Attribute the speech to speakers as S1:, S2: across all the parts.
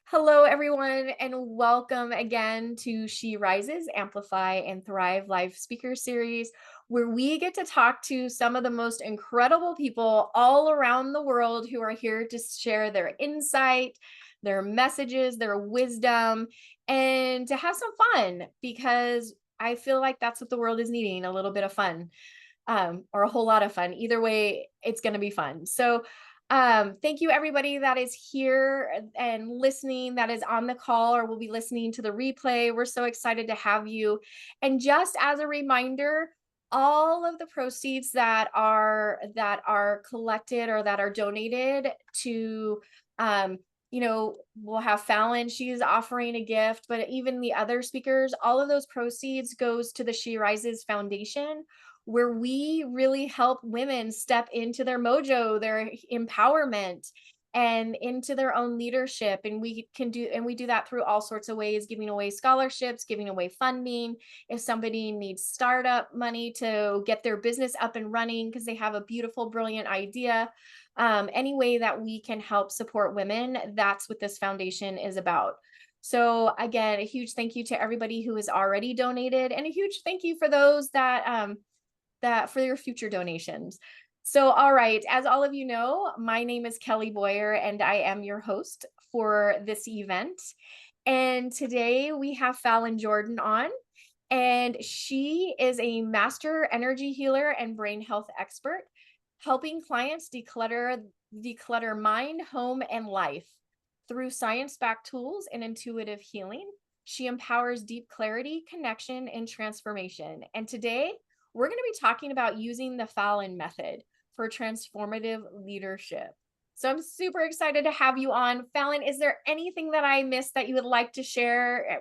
S1: Hello, everyone, and welcome again to She Rises, Amplify, and Thrive Live Speaker Series, where we get to talk to some of the most incredible people all around the world who are here to share their insight, their messages, their wisdom, and to have some fun because I feel like that's what the world is needing, a little bit of fun, or a whole lot of fun. Either way, it's going to be fun. Thank you everybody that is here and listening, that is on the call or will be listening to the replay. We're so excited to have you. And just as a reminder, all of the proceeds that are collected or that are donated to we'll have Fallon, she's offering a gift, but even the other speakers, all of those proceeds goes to the She Rises Foundation, where we really help women step into their mojo, their empowerment, and into their own leadership. And we do that through all sorts of ways, giving away scholarships, giving away funding. If somebody needs startup money to get their business up and running because they have a beautiful, brilliant idea, any way that we can help support women, that's what this foundation is about. So again, a huge thank you to everybody who has already donated, and a huge thank you for those that for your future donations. So, all right, as all of you know, my name is Kelly Boyer, and I am your host for this event. And today we have Fallon Jordan on, and she is a master energy healer and brain health expert, helping clients declutter mind, home, and life through science-backed tools and intuitive healing. She empowers deep clarity, connection, and transformation. And today we're going to be talking about using the Fallon method for transformative leadership. So I'm super excited to have you on. Fallon, is there anything that I missed that you would like to share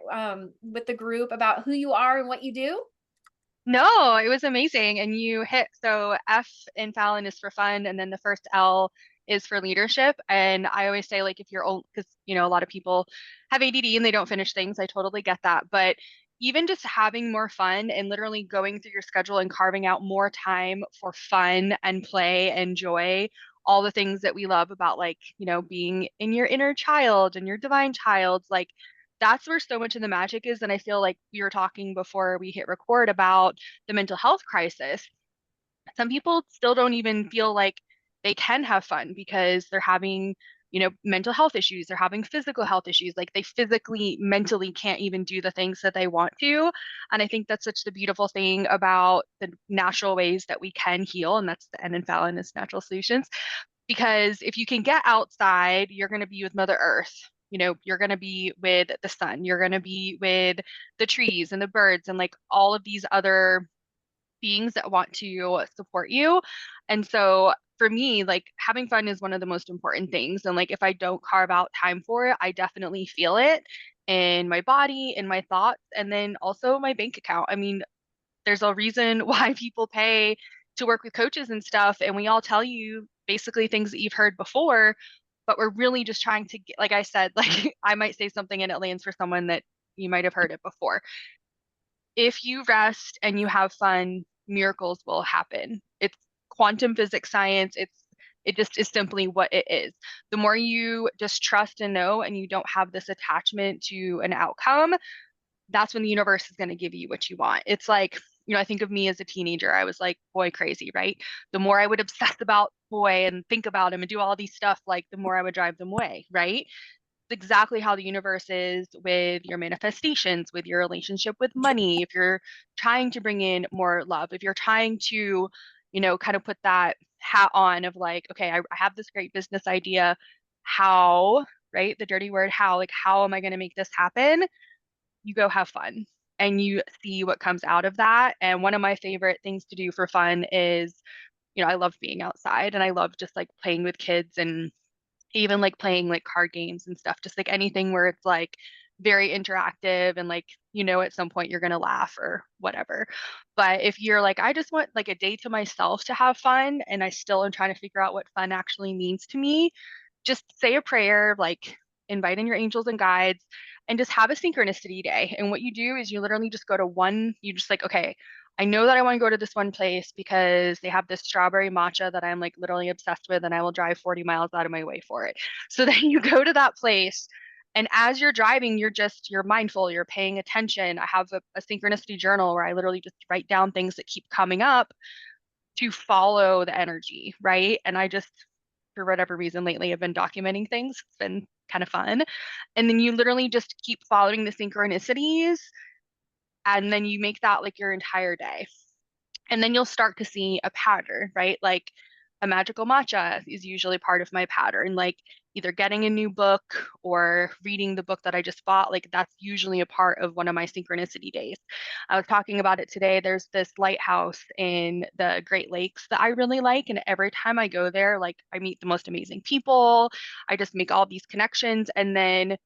S1: with the group about who you are and what you do?
S2: No, it was amazing. And you hit so F in Fallon is for fun, and then the first L is for leadership. And I always say, like, if you're old, because a lot of people have ADD and they don't finish things. I totally get that. But even just having more fun and literally going through your schedule and carving out more time for fun and play and joy, all the things that we love about, like, being in your inner child and your divine child, like that's where so much of the magic is. And I feel like we were talking before we hit record about the mental health crisis. Some people still don't even feel like they can have fun because they're having, mental health issues, they're having physical health issues. Like they physically, mentally can't even do the things that they want to. And I think that's such the beautiful thing about the natural ways that we can heal. And that's the N in Fallon is natural solutions, because if you can get outside, you're going to be with Mother Earth. You're going to be with the sun, you're going to be with the trees and the birds and like all of these other beings that want to support you. And so for me, like having fun is one of the most important things. And like if I don't carve out time for it, I definitely feel it in my body, in my thoughts, and then also my bank account. I mean, there's a reason why people pay to work with coaches and stuff, and we all tell you basically things that you've heard before, but we're really just trying to get, like I said, like I might say something and it lands for someone that you might have heard it before. If you rest and you have fun, miracles will happen. It's quantum physics science. It just is simply what it is. The more you just trust and know and you don't have this attachment to an outcome, that's when the universe is going to give you what you want. It's like, I think of me as a teenager. I was like boy crazy, right? The more I would obsess about boy and think about him and do all these stuff, like the more I would drive them away, right? It's exactly how the universe is with your manifestations, with your relationship with money. If you're trying to bring in more love, if you're trying to, kind of put that hat on of like, okay, I have this great business idea. How, right? The dirty word, how, like, how am I going to make this happen? You go have fun and you see what comes out of that. And one of my favorite things to do for fun is, I love being outside and I love just like playing with kids and even like playing like card games and stuff, just like anything where it's like very interactive and like, at some point you're going to laugh or whatever. But if you're like, I just want like a day to myself to have fun and I still am trying to figure out what fun actually means to me, just say a prayer, like invite in your angels and guides, and just have a synchronicity day. And what you do is you literally just go to one, you just like, okay, I know that I want to go to this one place because they have this strawberry matcha that I'm like literally obsessed with, and I will drive 40 miles out of my way for it. So then you go to that place And as you're driving, you're mindful, you're paying attention. I have a synchronicity journal where I literally just write down things that keep coming up to follow the energy, right? And I just, for whatever reason lately, have been documenting things. It's been kind of fun. And then you literally just keep following the synchronicities, and then you make that like your entire day. And then you'll start to see a pattern, right? Like a magical matcha is usually part of my pattern, like either getting a new book or reading the book that I just bought. Like that's usually a part of one of my synchronicity days. I was talking about it today. There's this lighthouse in the Great Lakes that I really like. And every time I go there, like I meet the most amazing people. I just make all these connections. And then,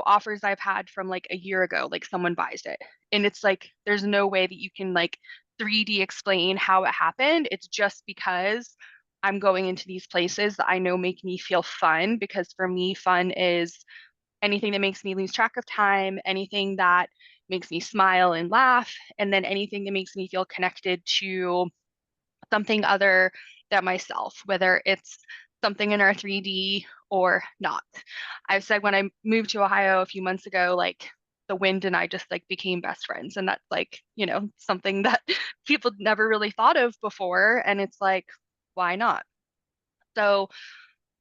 S2: offers I've had from like a year ago, like someone buys it. And it's like, there's no way that you can like 3D explain how it happened. It's just because I'm going into these places that I know make me feel fun, because for me, fun is anything that makes me lose track of time, anything that makes me smile and laugh, and then anything that makes me feel connected to something other than myself, whether it's something in our 3D or not. I've said when I moved to Ohio a few months ago, like the wind and I just like became best friends. And that's like, something that people never really thought of before. And it's like, why not? So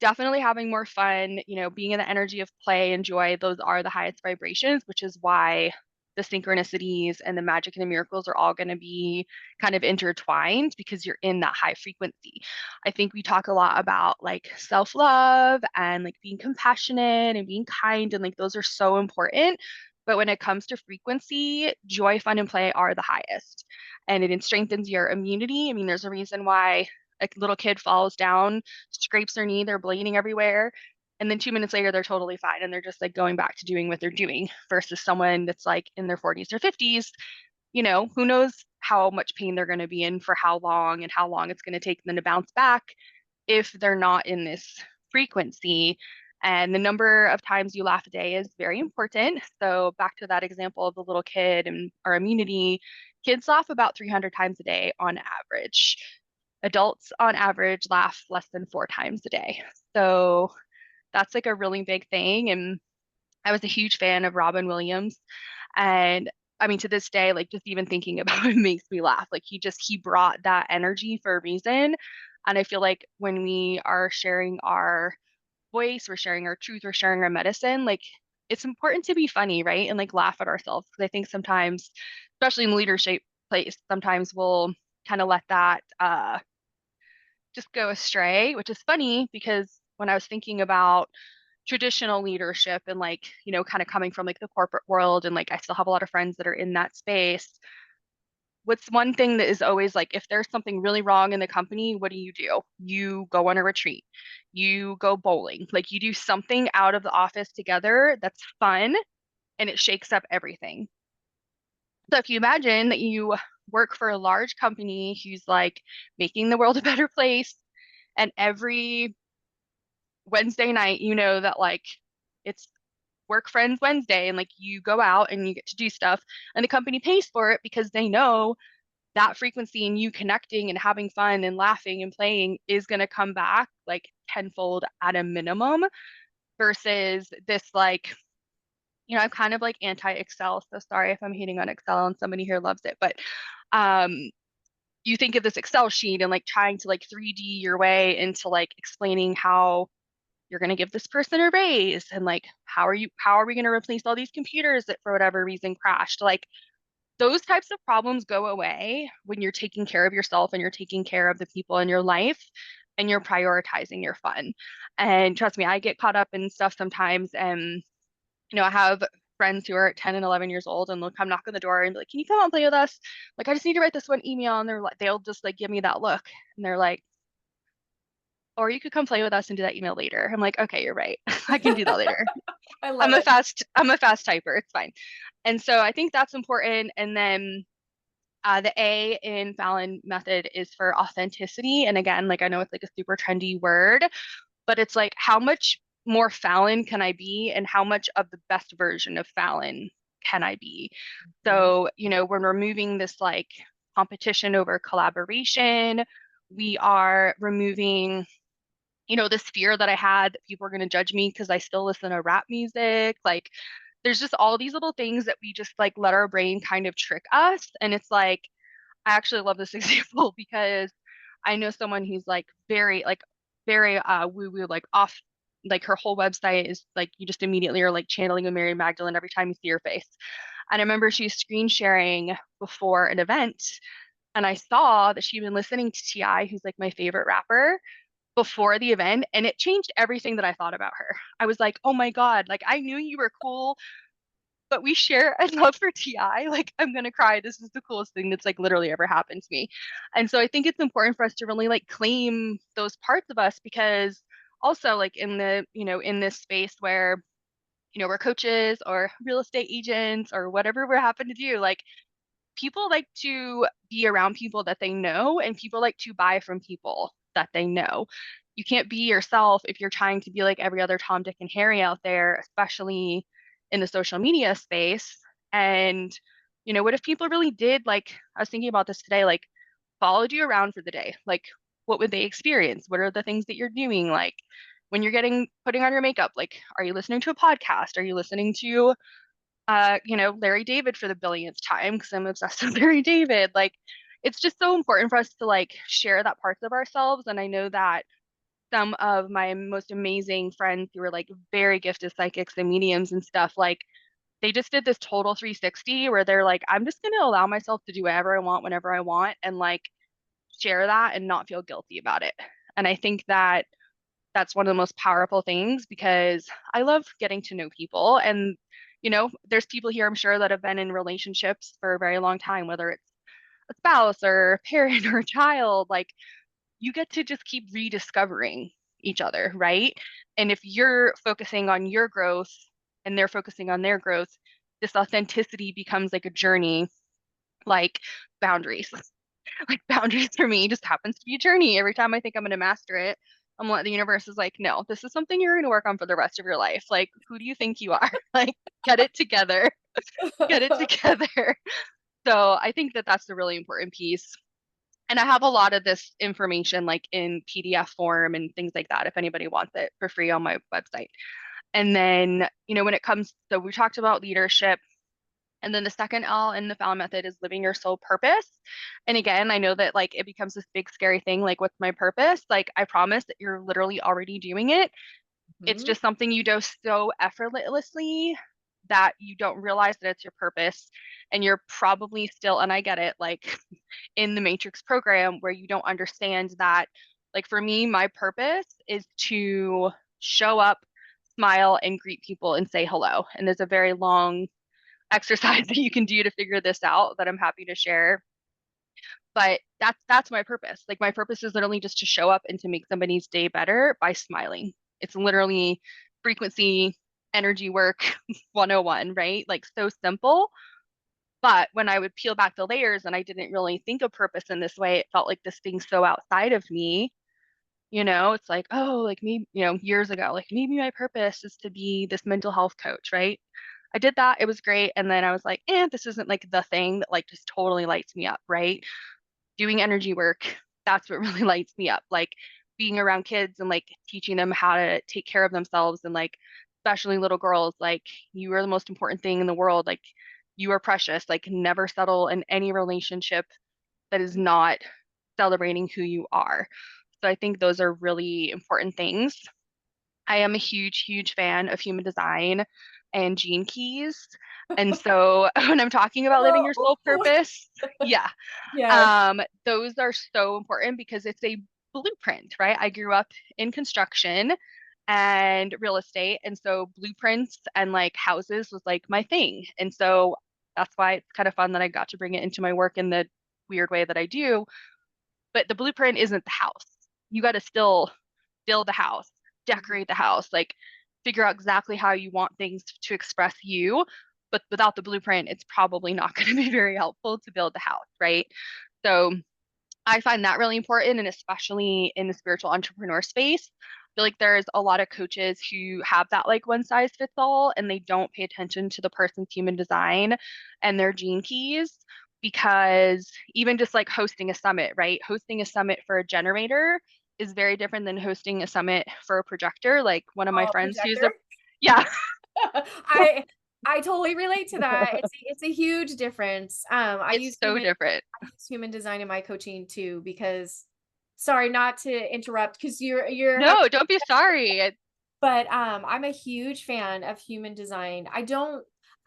S2: definitely having more fun, being in the energy of play and joy, those are the highest vibrations, which is why the synchronicities and the magic and the miracles are all going to be kind of intertwined, because you're in that high frequency. I think we talk a lot about like self-love and like being compassionate and being kind, and like those are so important. But when it comes to frequency, joy, fun, and play are the highest. And it strengthens your immunity. I mean, there's a reason why a little kid falls down, scrapes their knee, they're bleeding everywhere. And then 2 minutes later, they're totally fine. And they're just like going back to doing what they're doing versus someone that's like in their 40s or 50s, who knows how much pain they're going to be in for how long and how long it's going to take them to bounce back if they're not in this frequency. And the number of times you laugh a day is very important. So back to that example of the little kid and our immunity, kids laugh about 300 times a day on average. Adults on average laugh less than 4 times a day. So that's like a really big thing. And I was a huge fan of Robin Williams. And I mean, to this day, like just even thinking about it makes me laugh. Like he brought that energy for a reason. And I feel like when we are sharing our voice, we're sharing our truth, we're sharing our medicine, like it's important to be funny, right? And like laugh at ourselves. Because I think sometimes, especially in the leadership place, sometimes we'll kind of let that just go astray, which is funny because when I was thinking about traditional leadership and like, kind of coming from like the corporate world, and like I still have a lot of friends that are in that space. What's one thing that is always like, if there's something really wrong in the company, what do? You go on a retreat, you go bowling, like you do something out of the office together that's fun and it shakes up everything. So if you imagine that you work for a large company who's like making the world a better place, and every Wednesday night, that like it's work friends Wednesday, and like you go out and you get to do stuff, and the company pays for it because they know that frequency and you connecting and having fun and laughing and playing is going to come back like tenfold at a minimum, versus this like, I'm kind of like anti-Excel. So sorry if I'm hating on Excel and somebody here loves it, but um you think of this Excel sheet and like trying to like 3D your way into like explaining how you're going to give this person a raise, and like how are we going to replace all these computers that for whatever reason crashed. Like those types of problems go away when you're taking care of yourself and you're taking care of the people in your life and you're prioritizing your fun. And trust me, I get caught up in stuff sometimes. And I have friends who are 10 and 11 years old, and they'll come knock on the door and be like, can you come out and play with us? Like, I just need to write this one email. And they'll just like give me that look, and they're like, or you could come play with us and do that email later. I'm like, okay, you're right. I can do that later.
S1: I
S2: I'm
S1: love
S2: a
S1: it.
S2: fast, I'm a fast typer. It's fine. And so I think that's important. And then the A in Fallon method is for authenticity. And again, like I know it's like a super trendy word, but it's like how much more Fallon can I be, and how much of the best version of Fallon can I be?
S1: Mhm.
S2: So, when we're removing this like competition over collaboration, we are removing this fear that I had that people are going to judge me because I still listen to rap music. Like, there's just all these little things that we just like let our brain kind of trick us. And it's like, I actually love this example because I know someone who's very woo woo, like off, like her whole website is like you just immediately are like channeling a Mary Magdalene every time you see her face. And I remember she was screen sharing before an event, and I saw that she'd been listening to T.I., who's like my favorite rapper, before the event, and it changed everything that I thought about her. I was like, oh my God, like I knew you were cool, but we share a love for T.I. Like, I'm gonna cry. This is the coolest thing that's like literally ever happened to me. And so I think it's important for us to really like claim those parts of us, because also like in this space where, we're coaches or real estate agents or whatever we happen to do, like people like to be around people that they know, and people like to buy from people that they know. You can't be yourself if you're trying to be like every other Tom, Dick, and Harry out there, especially in the social media space. And, what if people really did, like, I was thinking about this today, like, followed you around for the day? Like, what would they experience? What are the things that you're doing? Like, when you're putting on your makeup, like, are you listening to a podcast? Are you listening to Larry David for the billionth time because I'm obsessed with Larry David. Like, it's just so important for us to like share that parts of ourselves. And I know that some of my most amazing friends who are like very gifted psychics and mediums and stuff, like they just did this total 360 where they're like, I'm just gonna allow myself to do whatever I want whenever I want, and like share that and not feel guilty about it. And I think that that's one of the most powerful things, because I love getting to know people. And, there's people here, I'm sure, that have been in relationships for a very long time, whether it's a spouse or a parent or a child. Like, you get to just keep rediscovering each other, right? And if you're focusing on your growth and they're focusing on their growth, this authenticity becomes like a journey, like boundaries. Like boundaries for me just happens to be a journey. Every time I think I'm going to master it, I'm like, the universe is like, no, this is something you're going to work on for the rest of your life. Like, who do you think you are? Like, get it together, get it together. So I think that that's the really important piece. And I have a lot of this information like in PDF form and things like that if anybody wants it for free on my website. And then, when it comes, so we talked about leadership, and then the second L in the Fallon method is living your soul purpose. And again, I know that like it becomes this big scary thing, like what's my purpose? Like I promise that you're literally already doing it. It's
S1: Mhm.
S2: just something you do so effortlessly that you don't realize that it's your purpose. And you're probably still, and I get it, like in the Matrix program where you don't understand that, like for me, my purpose is to show up, smile, and greet people and say hello. And there's a very long exercise that you can do to figure this out that I'm happy to share. But that's my purpose. Like my purpose is literally just to show up and to make somebody's day better by smiling. It's literally frequency energy work 101, right? Like so simple. But when I would peel back the layers and I didn't really think of purpose in this way, it felt like this thing so outside of me. It's like, oh, like me, years ago, like maybe my purpose is to be this mental health coach, right? I did that. It was great. And then I was like, this isn't like the thing that like just totally lights me up, right? Doing energy work, that's what really lights me up. Like being around kids and like teaching them how to take care of themselves, and like especially little girls, like you are the most important thing in the world. Like you are precious. Like never settle in any relationship that is not celebrating who you are. So I think those are really important things. I am a huge, huge fan of human design and gene keys. And so when I'm talking about living your soul
S1: Oh,
S2: purpose, yeah,
S1: yes.
S2: those are so important because it's a blueprint, right? I grew up in construction and real estate. And so blueprints and like houses was like my thing. And so that's why it's kind of fun that I got to bring it into my work in the weird way that I do. But the blueprint isn't the house. You got to still build the house, decorate the house, like figure out exactly how you want things to express you. But without the blueprint, it's probably not going to be very helpful to build the house, right? So I find that really important, and especially in the spiritual entrepreneur space. I feel like there's a lot of coaches who have that like one size fits all, and they don't pay attention to the person's human design and their gene keys. Because even just like hosting a summit, right? Hosting a summit for a generator is very different than hosting a summit for a projector. Like one of my
S1: Oh,
S2: friends who's
S1: projector?
S2: a yeah,
S1: I I totally relate to that. It's a huge difference.
S2: it's so different.
S1: I use human design in my coaching too because sorry, not to interrupt because you're having
S2: No, don't be sorry.
S1: but I'm a huge fan of human design.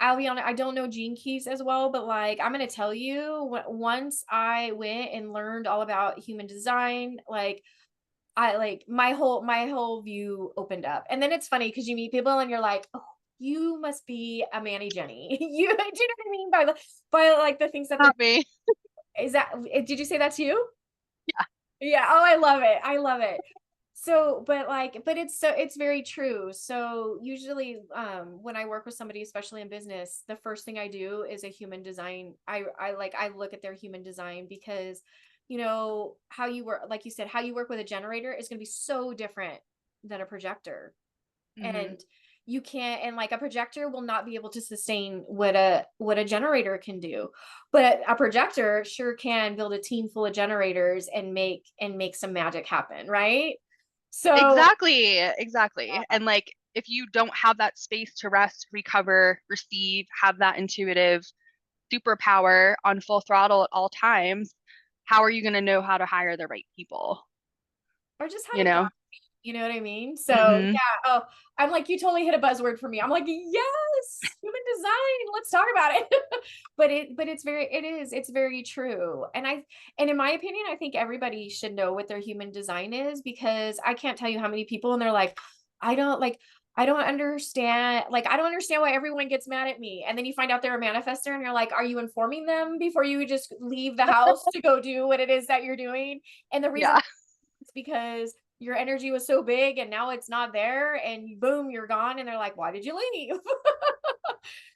S1: I'll be honest, I don't know gene keys as well, but like I'm gonna tell you, once I went and learned all about human design, like I like my whole view opened up. And then it's funny because you meet people and you're like, oh, you must be a Manny Jenny. You do you know what I mean by like the things that they're
S2: Not me.
S1: is that did you say that to you?
S2: Yeah.
S1: Yeah. Oh, I love it. I love it. So, but like, but it's very true. So usually, when I work with somebody, especially in business, the first thing I do is a human design. I look at their human design because, how you work, like you said, how you work with a generator is going to be so different than a projector.
S2: Hmm.
S1: And you can't, and like a projector will not be able to sustain what a generator can do, but a projector sure can build a team full of generators and make some magic happen, right? So
S2: Exactly. Exactly. And like if you don't have that space to rest, recover, receive, have that intuitive superpower on full throttle at all times, how are you going to know how to hire the right people?
S1: or just how
S2: You
S1: to guide,
S2: know?
S1: you know what I mean? So
S2: Hmm.
S1: yeah, oh, I'm like, you totally hit a buzzword for me. I'm like, yes, human design, let's talk about it. It's very true. And in my opinion, I think everybody should know what their human design is because I can't tell you how many people and they're like, I don't like I don't understand. Like, I don't understand why everyone gets mad at me. And then you find out they're a manifester and you're like, are you informing them before you just leave the house to go do what it is that you're doing? And the reason
S2: Yeah.
S1: it's because your energy was so big and now it's not there and boom, you're gone. And they're like, why did you leave?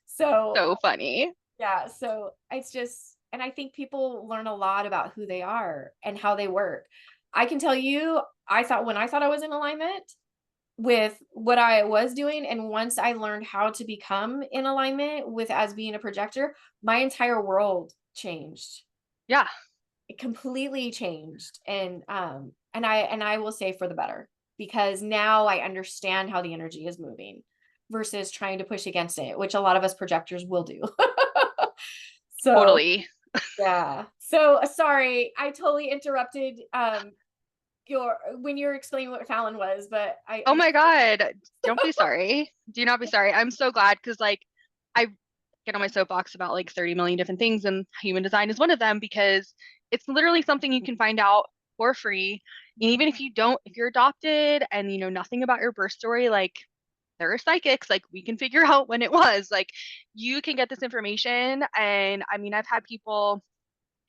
S1: So,
S2: So funny.
S1: yeah. So it's just, and I think people learn a lot about who they are and how they work. I can tell you, I thought I was in alignment with what I was doing, and once I learned how to become in alignment with as being a projector, my entire world changed.
S2: Yeah,
S1: It completely changed, and I will say for the better, because now I understand how the energy is moving versus trying to push against it, which a lot of us projectors will do. So,
S2: totally.
S1: yeah. So, sorry, I totally interrupted, your when you were explaining what Fallon was, but
S2: Oh
S1: I
S2: my God. Don't be sorry. Do not be sorry. I'm so glad because like I get on my soapbox about like 30 million different things and human design is one of them because it's literally something you can find out for free. And even if you don't, if you're adopted and you know nothing about your birth story, like there are psychics, like we can figure out when it was. Like you can get this information. And I mean, I've had people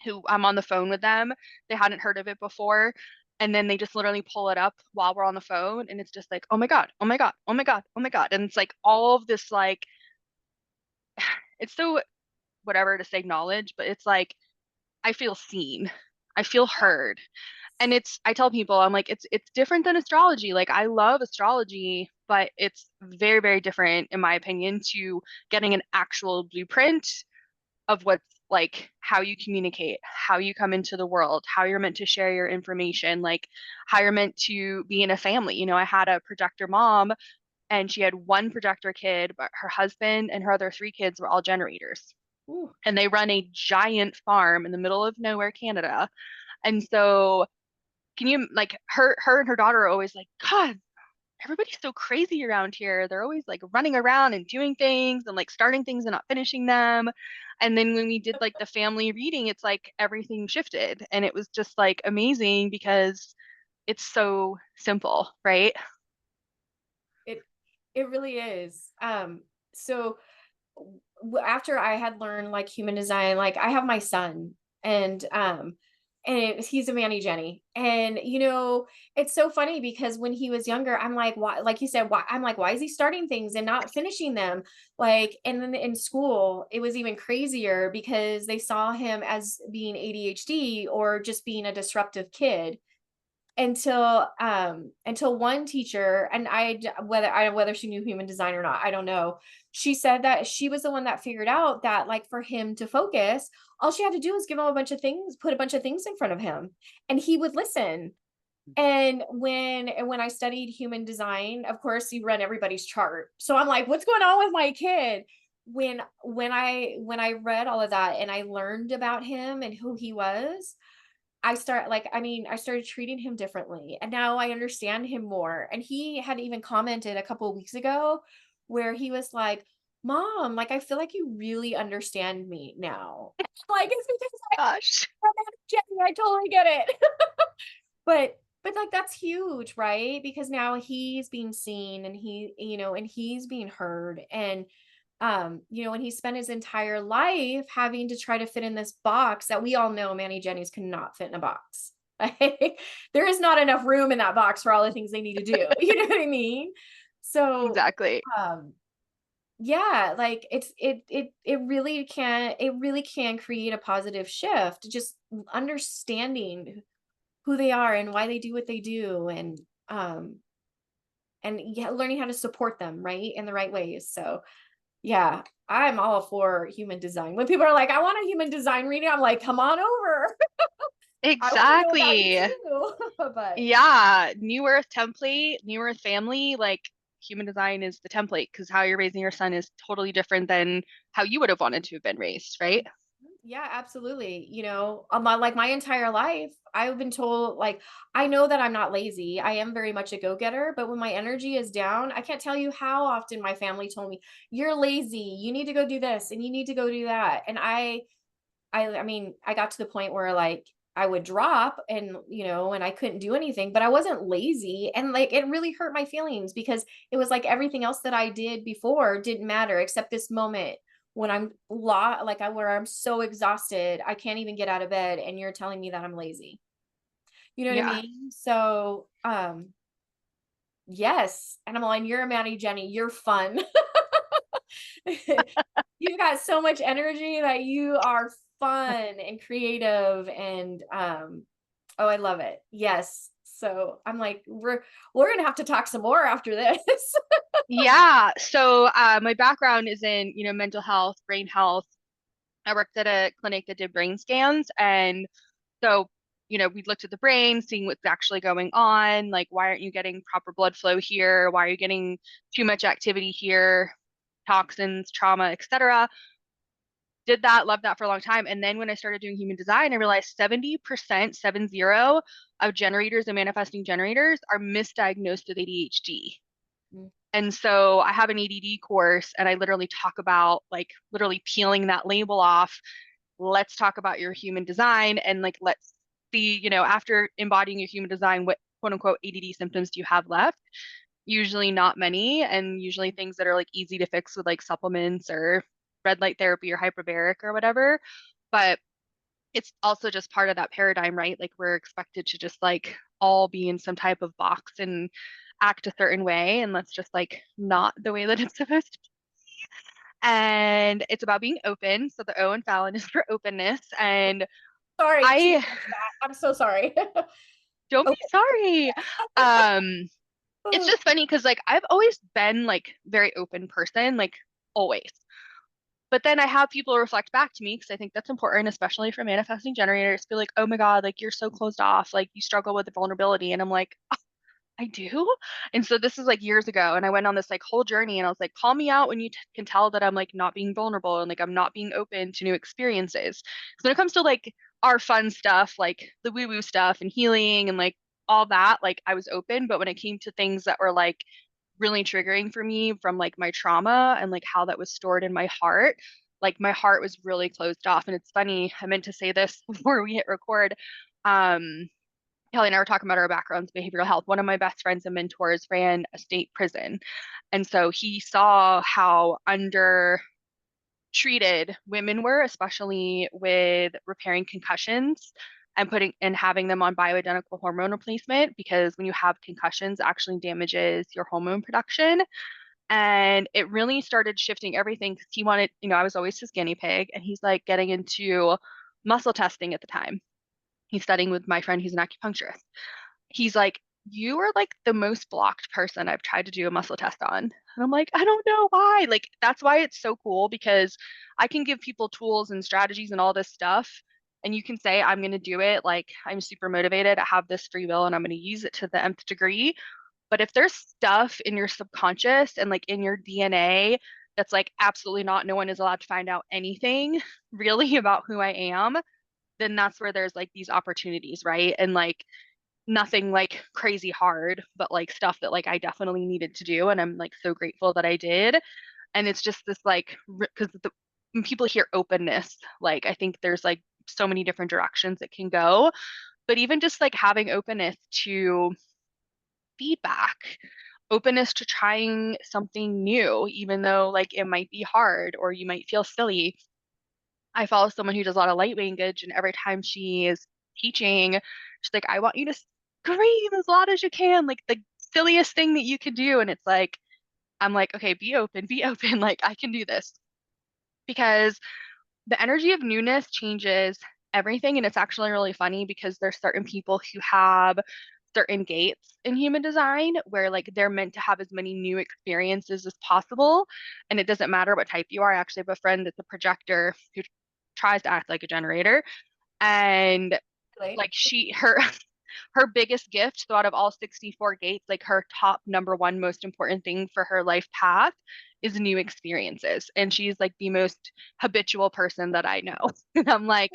S2: who I'm on the phone with them, they hadn't heard of it before. And then they just literally pull it up while we're on the phone. And it's just like, oh my God, oh my God, oh my God, oh my God. And it's like all of this, like, it's so whatever to say knowledge, but it's like, I feel seen. I feel heard. And it's, I tell people, I'm like, it's different than astrology. Like I love astrology, but it's very, very different, in my opinion, to getting an actual blueprint of what's like how you communicate, how you come into the world, how you're meant to share your information, like how you're meant to be in a family. You know, I had a projector mom and she had one projector kid, but her husband and her other three kids were all generators.
S1: ooh,
S2: And they run a giant farm in the middle of nowhere, Canada. And so can you like her and her daughter are always like, God, everybody's so crazy around here. They're always like running around and doing things and like starting things and not finishing them. And then when we did like the family reading, it's like everything shifted. And it was just like amazing because it's so simple, right?
S1: it it really is. So after I had learned like human design, like I have my son and he's a Manny Jenny. And it's so funny because when he was younger, I'm like, why, like you said, why I'm like, why is he starting things and not finishing them? Like, and then in school, it was even crazier because they saw him as being ADHD or just being a disruptive kid until one teacher, and whether she knew human design or not, I don't know. She said that she was the one that figured out that like for him to focus, all she had to do was give him a bunch of things, put a bunch of things in front of him, and he would listen. And when I studied human design, of course, you run everybody's chart. So I'm like, what's going on with my kid? When I read all of that and I learned about him and who he was, I started treating him differently. And now I understand him more. And he had even commented a couple of weeks ago where he was like, Mom, like I feel like you really understand me now. Like it's because
S2: Gosh.
S1: I'm Jenny, I totally get it. But like that's huge, right? Because now he's being seen and and he's being heard. And and he spent his entire life having to try to fit in this box that we all know Manny Jenny's cannot fit in a box. Like, there is not enough room in that box for all the things they need to do. You know what I mean? So
S2: Exactly.
S1: um yeah, like it really can create a positive shift, just understanding who they are and why they do what they do, um and yeah, learning how to support them right in the right ways. So yeah, I'm all for human design. When people are like, I want a human design reading, I'm like, come on over. I want to know about you
S2: Exactly.
S1: too. But
S2: Yeah. New Earth template, New Earth family, like human design is the template because how you're raising your son is totally different than how you would have wanted to have been raised, right?
S1: yeah, absolutely. My entire life, I've been told, like, I know that I'm not lazy. I am very much a go-getter, but when my energy is down, I can't tell you how often my family told me, you're lazy. You need to go do this and you need to go do that. And I got to the point where like I would drop and I couldn't do anything, but I wasn't lazy. And like it really hurt my feelings because it was like everything else that I did before didn't matter except this moment when where I'm so exhausted, I can't even get out of bed and you're telling me that I'm lazy. You know what I
S2: Yeah.
S1: mean? So, yes. And I'm like, you're a Maddie Jenny, you're fun. You've got so much energy that you are fun and creative and oh, I love it. Yes. So I'm like, we're gonna have to talk some more after this.
S2: Yeah. So my background is in, mental health, brain health. I worked at a clinic that did brain scans. And so, we looked at the brain, seeing what's actually going on. Like, why aren't you getting proper blood flow here? Why are you getting too much activity here? Toxins, trauma, etc. Did that, loved that for a long time. And then when I started doing human design, I realized 70%, 70, of generators and manifesting generators are misdiagnosed with ADHD.
S1: Mm.
S2: And so I have an ADD course and I literally talk about like literally peeling that label off. Let's talk about your human design and like let's see, after embodying your human design, what quote unquote ADD symptoms do you have left? Usually not many, and usually things that are like easy to fix with like supplements or red light therapy or hyperbaric or whatever. But it's also just part of that paradigm, right? Like we're expected to just like all be in some type of box and act a certain way, and that's just like not the way that it's supposed to be. And it's about being open. So the O in Fallon is for openness. And
S1: Sorry, too
S2: I
S1: much that. I'm so sorry.
S2: don't be
S1: Okay.
S2: sorry. Um, it's just funny because like I've always been like very open person, like always. But then I have people reflect back to me because I think that's important, especially for manifesting generators. Be like, oh my God, like you're so closed off, like you struggle with the vulnerability. And I'm like, I do. And so this is like years ago. And I went on this like whole journey and I was like, call me out when you can tell that I'm like not being vulnerable and like I'm not being open to new experiences. Because when it comes to like our fun stuff, like the woo woo stuff and healing and like all that, like I was open. But when it came to things that were like really triggering for me from like my trauma and like how that was stored in my heart, like my heart was really closed off. And it's funny, I meant to say this before we hit record. Um, Kelly and I were talking about our backgrounds, behavioral health. One of my best friends and mentors ran a state prison. And so he saw how undertreated women were, especially with repairing concussions and putting and having them on bioidentical hormone replacement, because when you have concussions, it actually damages your hormone production. And it really started shifting everything because he wanted, I was always his guinea pig, and he's like getting into muscle testing at the time. He's studying with my friend who's an acupuncturist. He's like, you are like the most blocked person I've tried to do a muscle test on. And I'm like, I don't know why. Like, that's why it's so cool because I can give people tools and strategies and all this stuff. and you can say, I'm going to do it. Like, I'm super motivated. I have this free will and I'm going to use it to the nth degree. But if there's stuff in your subconscious and like in your DNA that's like absolutely not, no one is allowed to find out anything really about who I am, then that's where there's like these opportunities, right? And like nothing like crazy hard, but like stuff that like I definitely needed to do. And I'm like so grateful that I did. And it's just this like, because when people hear openness, like I think there's like so many different directions it can go. But even just like having openness to feedback, openness to trying something new, even though like it might be hard or you might feel silly. I follow someone who does a lot of light language, and every time she is teaching, she's like, I want you to scream as loud as you can, like the silliest thing that you could do. And it's like, I'm like, okay, be open, like I can do this. Because the energy of newness changes everything. And it's actually really funny because there's certain people who have certain gates in human design where like they're meant to have as many new experiences as possible. And it doesn't matter what type you are. I actually have a friend that's a projector who tries to act like a generator. And
S1: Like,
S2: like her biggest gift, so out of all 64 gates, like her top number one most important thing for her life path is new experiences. And she's like the most habitual person that I know. And I'm like,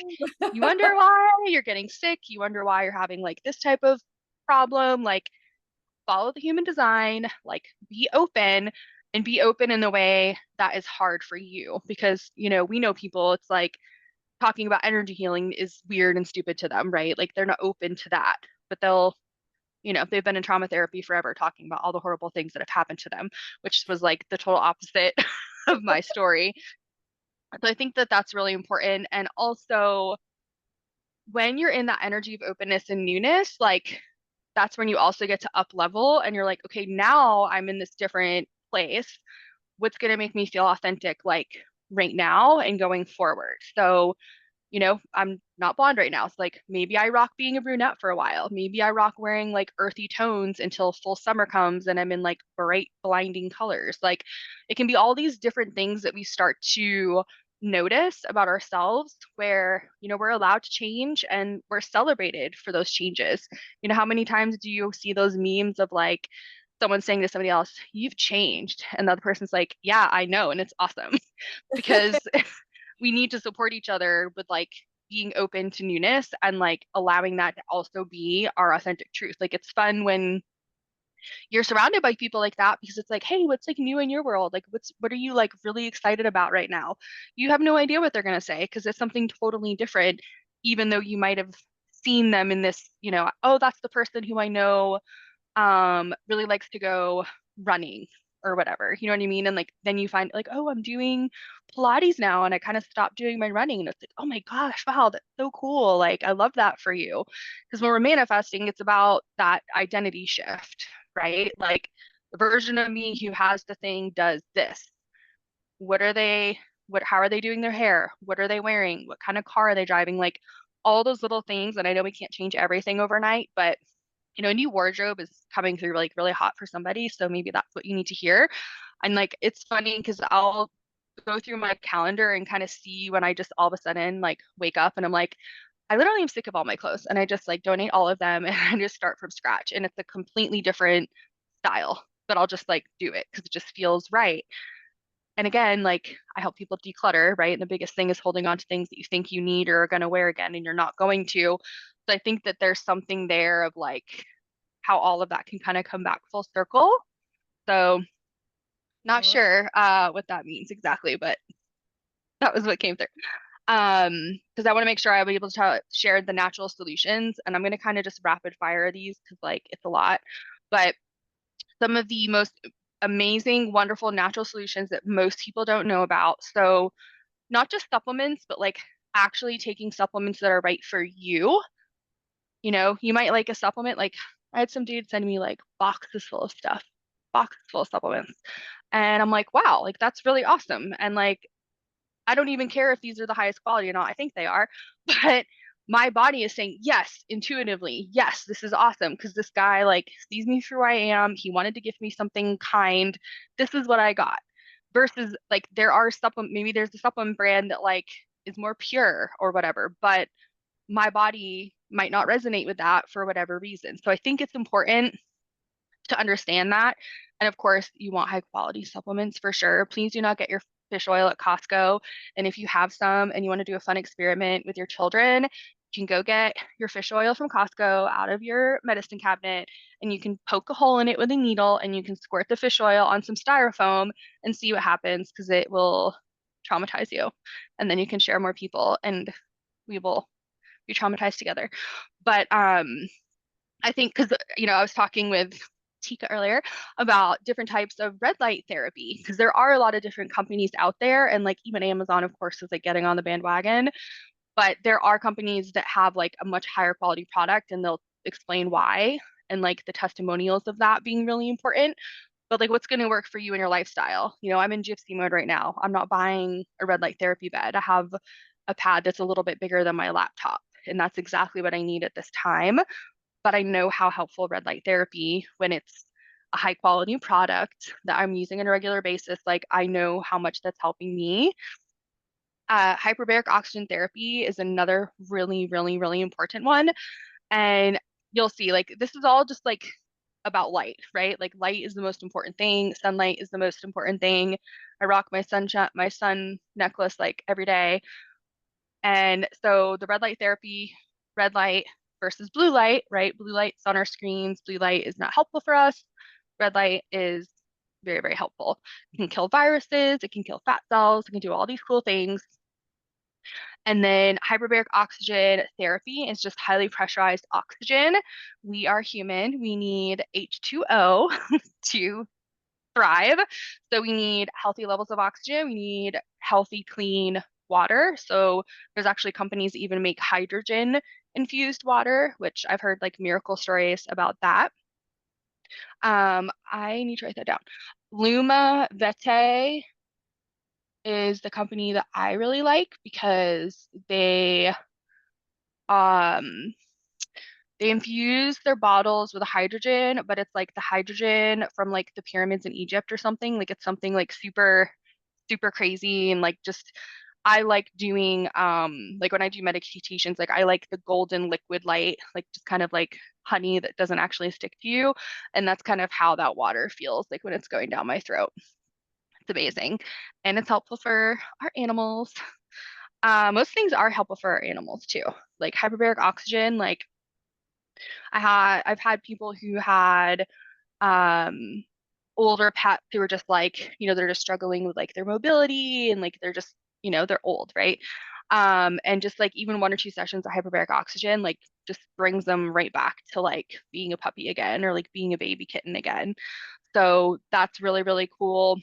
S2: you wonder why you're getting sick, you wonder why you're having like this type of problem, like follow the human design, like be open, and be open in the way that is hard for you. Because, we know people, it's like talking about energy healing is weird and stupid to them, right? Like they're not open to that, but they've been in trauma therapy forever talking about all the horrible things that have happened to them, which was like the total opposite of my story. So I think that that's really important. And also, when you're in that energy of openness and newness, like that's when you also get to up level and you're like, okay, now I'm in this different place. What's going to make me feel authentic, like right now and going forward? So I'm not blonde right now. So like maybe I rock being a brunette for a while. Maybe I rock wearing like earthy tones until full summer comes and I'm in like bright, blinding colors. Like it can be all these different things that we start to notice about ourselves where, we're allowed to change and we're celebrated for those changes. How many times do you see those memes of like someone saying to somebody else, you've changed? And the other person's like, yeah, I know. And it's awesome because we need to support each other with like being open to newness and like allowing that to also be our authentic truth. Like it's fun when you're surrounded by people like that because it's like, hey, what's like new in your world? Like what are you like really excited about right now? You have no idea what they're going to say because it's something totally different, even though you might have seen them in this, oh, that's the person who I know really likes to go running or whatever. You know what I mean? And like then you find like, oh, I'm doing Pilates now and I kind of stopped doing my running. And it's like, oh my gosh, wow, that's so cool. Like I love that for you. Because when we're manifesting, it's about that identity shift, right? Like the version of me who has the thing does this. What are they, how are they doing their hair? What are they wearing? What kind of car are they driving? Like all those little things. And I know we can't change everything overnight, but a new wardrobe is coming through like really hot for somebody. So maybe that's what you need to hear. And like, it's funny because I'll go through my calendar and kind of see when I just all of a sudden like wake up and I'm like, I literally am sick of all my clothes and I just like donate all of them and I just start from scratch. And it's a completely different style, but I'll just like do it because it just feels right. And again, like I help people declutter, right? And the biggest thing is holding on to things that you think you need or are going to wear again and you're not going to. So I think that there's something there of like how all of that can kind of come back full circle. So
S1: I
S2: not
S1: love
S2: sure what that means exactly, but that was what came through. Because I want to make sure I'll be able to share the natural solutions, and I'm going to kind of just rapid fire these because like it's a lot, but some of the most amazing, wonderful natural solutions that most people don't know about. So not just supplements, but like actually taking supplements that are right for you. You might like a supplement. Like I had some dude send me like boxes full of stuff, boxes full of supplements. And I'm like, wow, like that's really awesome. And like, I don't even care if these are the highest quality or not. I think they are. But my body is saying, yes, intuitively, yes, this is awesome. Because this guy like sees me for who I am. He wanted to gift me something kind. This is what I got. Versus like there are supplement, maybe there's a supplement brand that like is more pure or whatever. But my body might not resonate with that for whatever reason. So I think it's important to understand that. And of course, you want high quality supplements for sure. Please do not get your fish oil at Costco. And if you have some and you want to do a fun experiment with your children, you can go get your fish oil from Costco out of your medicine cabinet and you can poke a hole in it with a needle and you can squirt the fish oil on some styrofoam and see what happens because it will traumatize you. And then you can share more people and we will be traumatized together. But I think because I was talking with Tika earlier about different types of red light therapy because there are a lot of different companies out there, and like even Amazon, of course, is like getting on the bandwagon. But there are companies that have like a much higher quality product, and they'll explain why, and like the testimonials of that being really important. But like, what's going to work for you and your lifestyle? I'm in gypsy mode right now. I'm not buying a red light therapy bed. I have a pad that's a little bit bigger than my laptop, and that's exactly what I need at this time, but I know how helpful red light therapy when it's a high quality product that I'm using on a regular basis. Like I know how much that's helping me. Hyperbaric oxygen therapy is another really, really, really important one. And you'll see like this is all just like about light, right? Like light is the most important thing. Sunlight is the most important thing. I rock my sun necklace like every day. And so the red light therapy, red light versus blue light, right? Blue light's on our screens. Blue light is not helpful for us. Red light is very, very helpful. It can kill viruses, it can kill fat cells, it can do all these cool things. And then hyperbaric oxygen therapy is just highly pressurized oxygen. We are human. We need H2O to thrive. So we need healthy levels of oxygen. We need healthy, clean water. So there's actually companies that even make hydrogen infused water, which I've heard like miracle stories about that. I need to write that down. Luma Vete is the company that I really like because um they infuse their bottles with hydrogen, but it's like the hydrogen from like the pyramids in Egypt or something. Like it's something like super, super crazy and like just I like doing like when I do meditations, like I like the golden liquid light, like just kind of like honey that doesn't actually stick to you. And that's kind of how that water feels like when it's going down my throat. It's amazing. And it's helpful for our animals. Most things are helpful for our animals too. Like hyperbaric oxygen, like I've had people who had um older pets who were just like, they're just struggling with like their mobility and like they're just, they're old, right? And just like even 1 or 2 sessions of hyperbaric oxygen like just brings them right back to like being a puppy again or like being a baby kitten again. So that's really, really cool.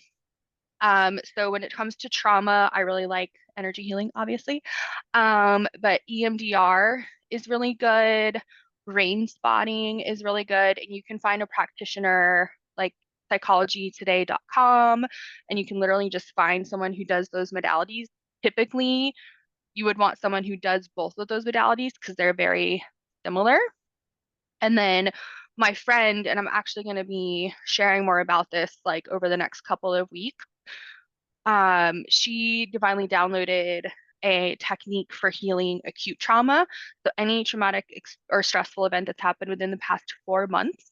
S2: So when it comes to trauma, I really like energy healing, obviously. But EMDR is really good. Brain spotting is really good. And you can find a practitioner like psychologytoday.com, and you can literally just find someone who does those modalities. Typically, you would want someone who does both of those modalities because they're very similar. And then my friend, and I'm actually going to be sharing more about this like over the next couple of weeks, she divinely downloaded a technique for healing acute trauma. So any traumatic or stressful event that's happened within the past 4 months.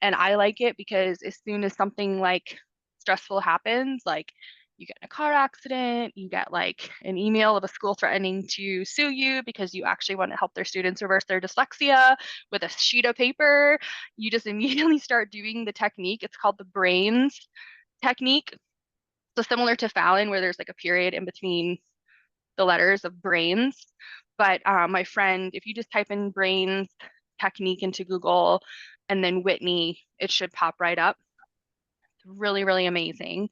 S2: And I like it because as soon as something like stressful happens, like you get in a car accident, you get like an email of a school threatening to sue you because you actually want to help their students reverse their dyslexia with a sheet of paper, you just immediately start doing the technique. It's called the brains technique. So similar to Fallon, where there's like a period in between the letters of brains. But my friend, if you just type in brains technique into Google and then Whitney, it should pop right up. It's really, really amazing.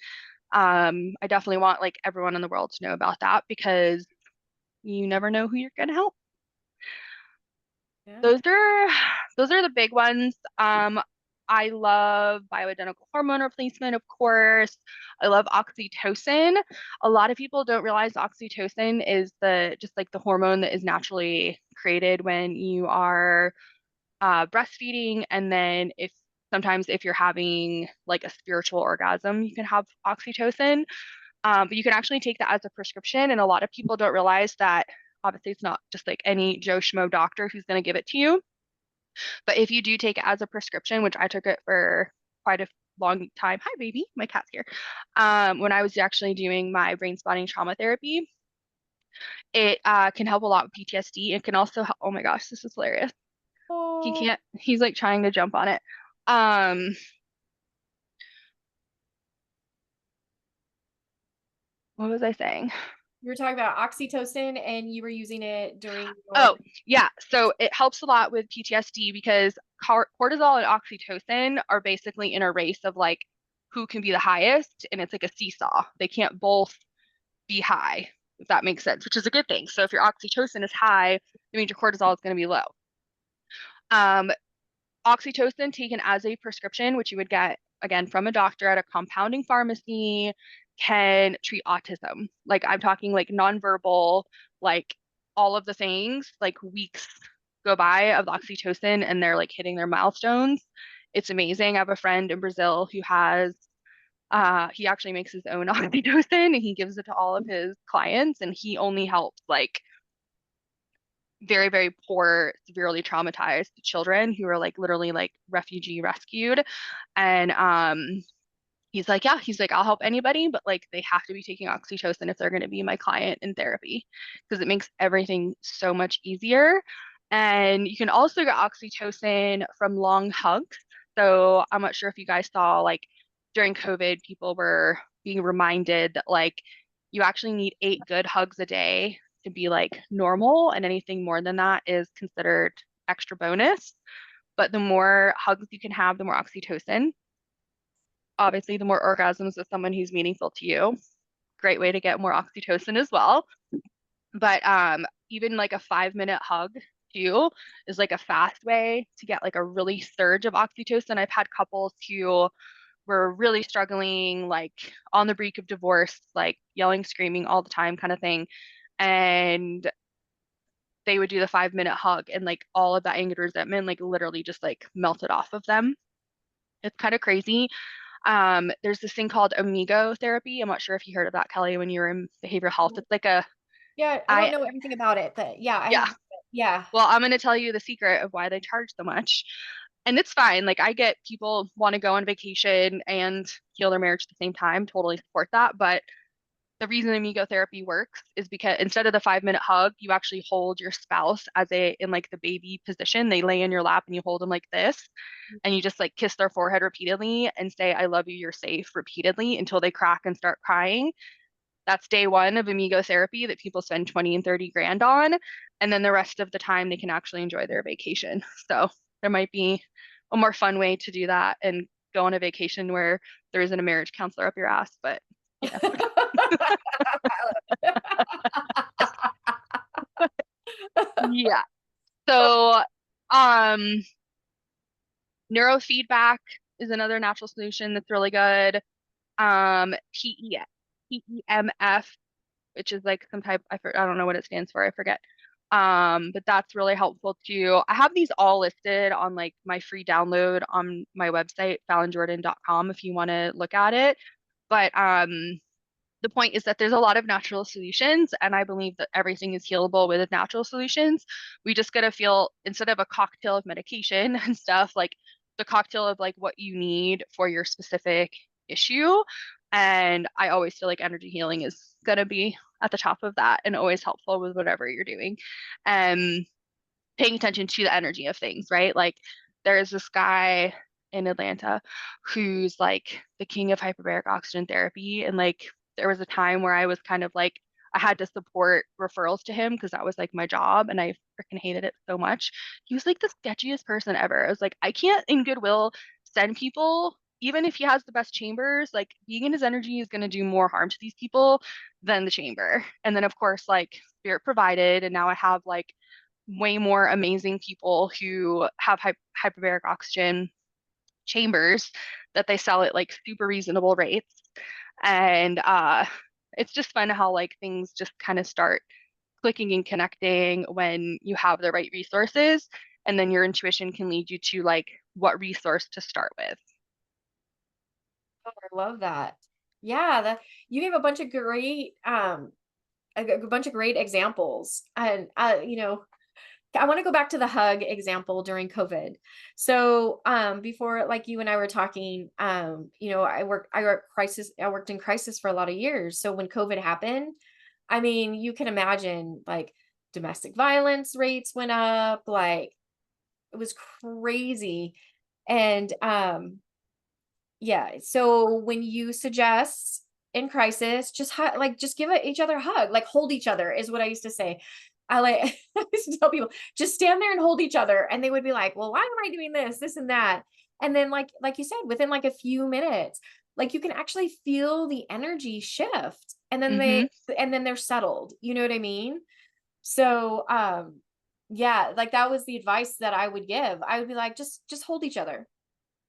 S2: I definitely want like everyone in the world to know about that because you never know who you're gonna help.
S1: Yeah.
S2: Those are those are the big ones. I love bioidentical hormone replacement, of course. I love oxytocin. A lot of people don't realize oxytocin is the just like the hormone that is naturally created when you are breastfeeding, and then if you're having like a spiritual orgasm, you can have oxytocin. But you can actually take that as a prescription, and a lot of people don't realize that obviously it's not just like any Joe Schmo doctor who's going to give it to you. But if you do take it as a prescription, which I took it for quite a long time. Hi, baby. My cat's here. When I was actually doing my brain spotting trauma therapy, it can help a lot with PTSD. It can also help. Oh my gosh, this is hilarious. He
S1: Oh,
S2: can't, he's like trying to jump on it. Um, what was I saying?
S1: you were talking about oxytocin and you were using it during your.
S2: Oh, yeah. So it helps a lot with PTSD because cortisol and oxytocin are basically in a race of like who can be the highest, and it's like a seesaw. They can't both be high, if that makes sense, which is a good thing. So if your oxytocin is high, it means your cortisol is going to be low. Um, Oxytocin taken as a prescription, which you would get again from a doctor at a compounding pharmacy, can treat autism. Like I'm talking like nonverbal, like all of the things, like weeks go by of the oxytocin and they're like hitting their milestones. It's amazing. I have a friend in Brazil who has he actually makes his own oxytocin and he gives it to all of his clients and he only helps like very, very poor, severely traumatized children who are like literally like refugee rescued. And he's like, yeah, he's like, I'll help anybody, but like they have to be taking oxytocin if they're going to be my client in therapy because it makes everything so much easier. And you can also get oxytocin from long hugs. So I'm not sure if you guys saw like during COVID, people were being reminded that like you actually need 8 good hugs a day to be like normal, and anything more than that is considered extra bonus. But the more hugs you can have, the more oxytocin. Obviously, the more orgasms with someone who's meaningful to you. Great way to get more oxytocin as well. But even like a 5 minute hug too is like a fast way to get like a really surge of oxytocin. I've had couples who were really struggling, like on the brink of divorce, like yelling, screaming all the time kind of thing. And they would do the 5 minute hug and like all of that anger resentment like literally just like melted off of them. It's kind of crazy. There's this thing called amigo therapy. I'm not sure if you heard of that, Kelly, when you were in behavioral health. It's like a
S1: Yeah, I don't
S2: I
S1: know everything about it, but yeah, I
S2: yeah.
S1: have. Yeah.
S2: Well, I'm going to tell you the secret of why they charge so much. And it's fine. Like I get people want to go on vacation and heal their marriage at the same time, totally support that, but the reason amigo therapy works is because instead of the 5 minute hug, you actually hold your spouse as a in like the baby position. They lay in your lap and you hold them like this, and you just like kiss their forehead repeatedly and say, I love you, you're safe repeatedly until they crack and start crying. That's day one of amigo therapy that people spend 20 and 30 grand on. And then the rest of the time they can actually enjoy their vacation. So there might be a more fun way to do that and go on a vacation where there isn't a marriage counselor up your ass, but you know. Yeah. So, um, neurofeedback is another natural solution that's really good. PEMF, which is like some type, I don't know what it stands for, I forget. But that's really helpful too. I have these all listed on like my free download on my website, fallonjordan.com, if you want to look at it. But the point is that there's a lot of natural solutions, and I believe that everything is healable with natural solutions. We just gotta feel instead of a cocktail of medication and stuff, like the cocktail of like what you need for your specific issue. And I always feel like energy healing is gonna be at the top of that and always helpful with whatever you're doing. Um, Paying attention to the energy of things, right? Like there is this guy in Atlanta who's like the king of hyperbaric oxygen therapy. And like there was a time where I was kind of like, I had to support referrals to him because that was like my job and I freaking hated it so much. He was like the sketchiest person ever. I was like, I can't in goodwill send people, even if he has the best chambers, like being in his energy is going to do more harm to these people than the chamber. And then, of course, like Spirit provided, and now I have like way more amazing people who have hyperbaric oxygen chambers that they sell at like super reasonable rates. And it's just fun how like things just kind of start clicking and connecting when you have the right resources. And then your intuition can lead you to like what resource to start with.
S1: Oh, I love that. Yeah, that you gave a bunch of great a bunch of great examples. And I want to go back to the hug example during COVID. So, before, like you and I were talking, I worked in crisis for a lot of years. So when COVID happened, I mean, you can imagine, like, domestic violence rates went up, like it was crazy. And yeah, so when you suggest in crisis, just give each other a hug, like hold each other is what I used to say. I like I used to tell people, just stand there and hold each other. And they would be like, well, why am I doing this and that? And then like you said, within like a few minutes, like you can actually feel the energy shift.
S2: Hmm.
S1: And then they're settled. You know what I mean? So yeah, like that was the advice that I would give. I would be like, just hold each other.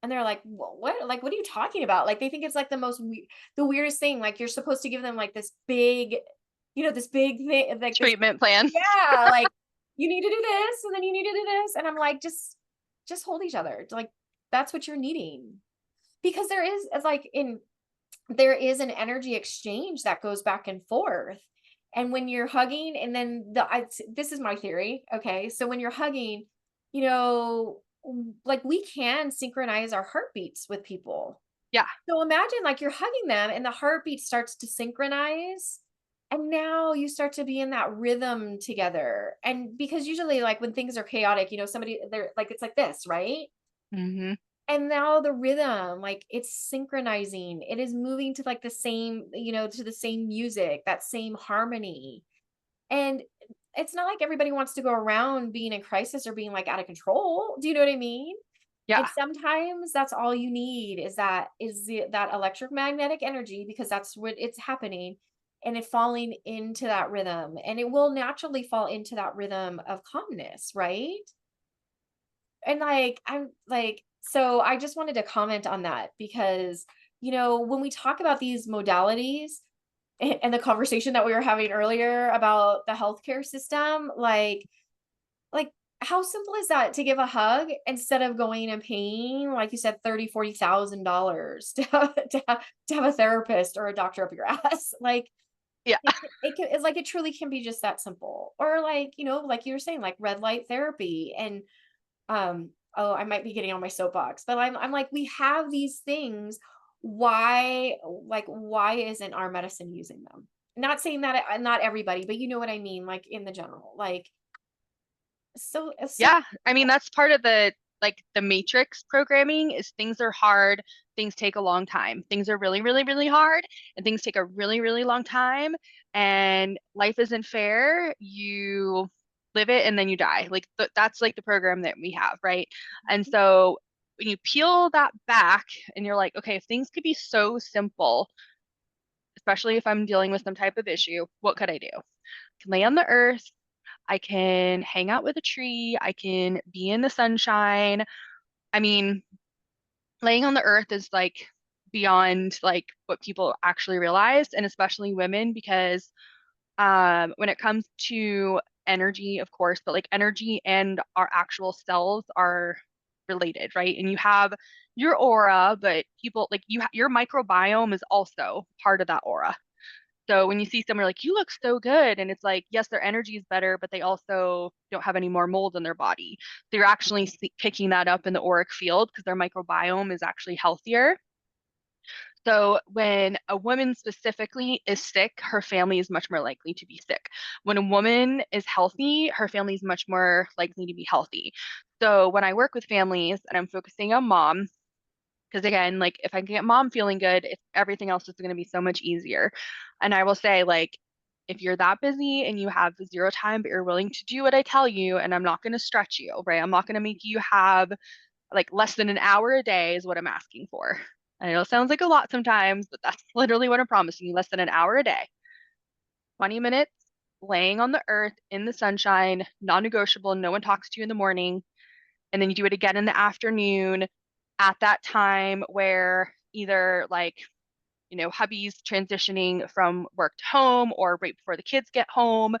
S1: And they're like, What? Like, what are you talking about?" Like, they think it's like the weirdest thing. Like, you're supposed to give them like this big, this big thing, like this,
S2: Treatment plan.
S1: yeah, like you need to do this, and then you need to do this, and I'm like, just hold each other. Like, that's what you're needing, because there is an energy exchange that goes back and forth. And when you're hugging, and then this is my theory. Okay. So when you're hugging, like we can synchronize our heartbeats with people.
S2: Yeah.
S1: So imagine like you're hugging them and the heartbeat starts to synchronize. And now you start to be in that rhythm together. And because usually, like when things are chaotic, they're like, it's like this, right?
S2: Hmm.
S1: And now the rhythm, like it's synchronizing. It is moving to like the same, to the same music, that same harmony. And it's not like everybody wants to go around being in crisis or being like out of control. Do you know what I mean? And
S2: Yeah.
S1: sometimes that's all you need that electromagnetic energy, because that's what it's happening, and it falling into that rhythm, and it will naturally fall into that rhythm of calmness, right? And like, I'm like, so I just wanted to comment on that because, when we talk about these modalities and the conversation that we were having earlier about the healthcare system, like how simple is that to give a hug instead of going and paying, like you said, 30, $40,000 to have a therapist or a doctor up your ass? Like
S2: Yeah.
S1: it's like, it truly can be just that simple. Or like, like you were saying, like red light therapy. And oh, I might be getting on my soapbox, but I'm like, we have these things. Why isn't our medicine using them? Not saying that not everybody, but you know what I mean, like in the general, like, so it's so
S2: Yeah. I mean, that's part of the matrix programming is things are hard, things take a long time. Things are really, really, really hard, and things take a really, really long time. And life isn't fair. You live it and then you die. Like that's like the program that we have, right? And so when you peel that back and you're like, okay, if things could be so simple, especially if I'm dealing with some type of issue, what could I do? I can lay on the earth. I can hang out with a tree. I can be in the sunshine. I mean, laying on the earth is like beyond like what people actually realize, and especially women, because when it comes to energy, of course, but like energy and our actual cells are related, right? And you have your aura, but people like your microbiome is also part of that aura. So when you see someone like, you look so good, and it's like, yes, their energy is better, but they also don't have any more mold in their body. So you're actually picking that up in the auric field because their microbiome is actually healthier. So when a woman specifically is sick, her family is much more likely to be sick. When a woman is healthy, her family is much more likely to be healthy. So when I work with families and I'm focusing on mom, because again, like if I can get mom feeling good, everything else is going to be so much easier. And I will say, like, if you're that busy and you have zero time, but you're willing to do what I tell you, and I'm not going to stretch you, right? I'm not going to make you have like less than an hour a day is what I'm asking for. I know it sounds like a lot sometimes, but that's literally what I'm promising you, less than an hour a day. 20 minutes laying on the earth in the sunshine, non-negotiable, no one talks to you in the morning, and then you do it again in the afternoon at that time where either like, hubby's transitioning from work to home or right before the kids get home,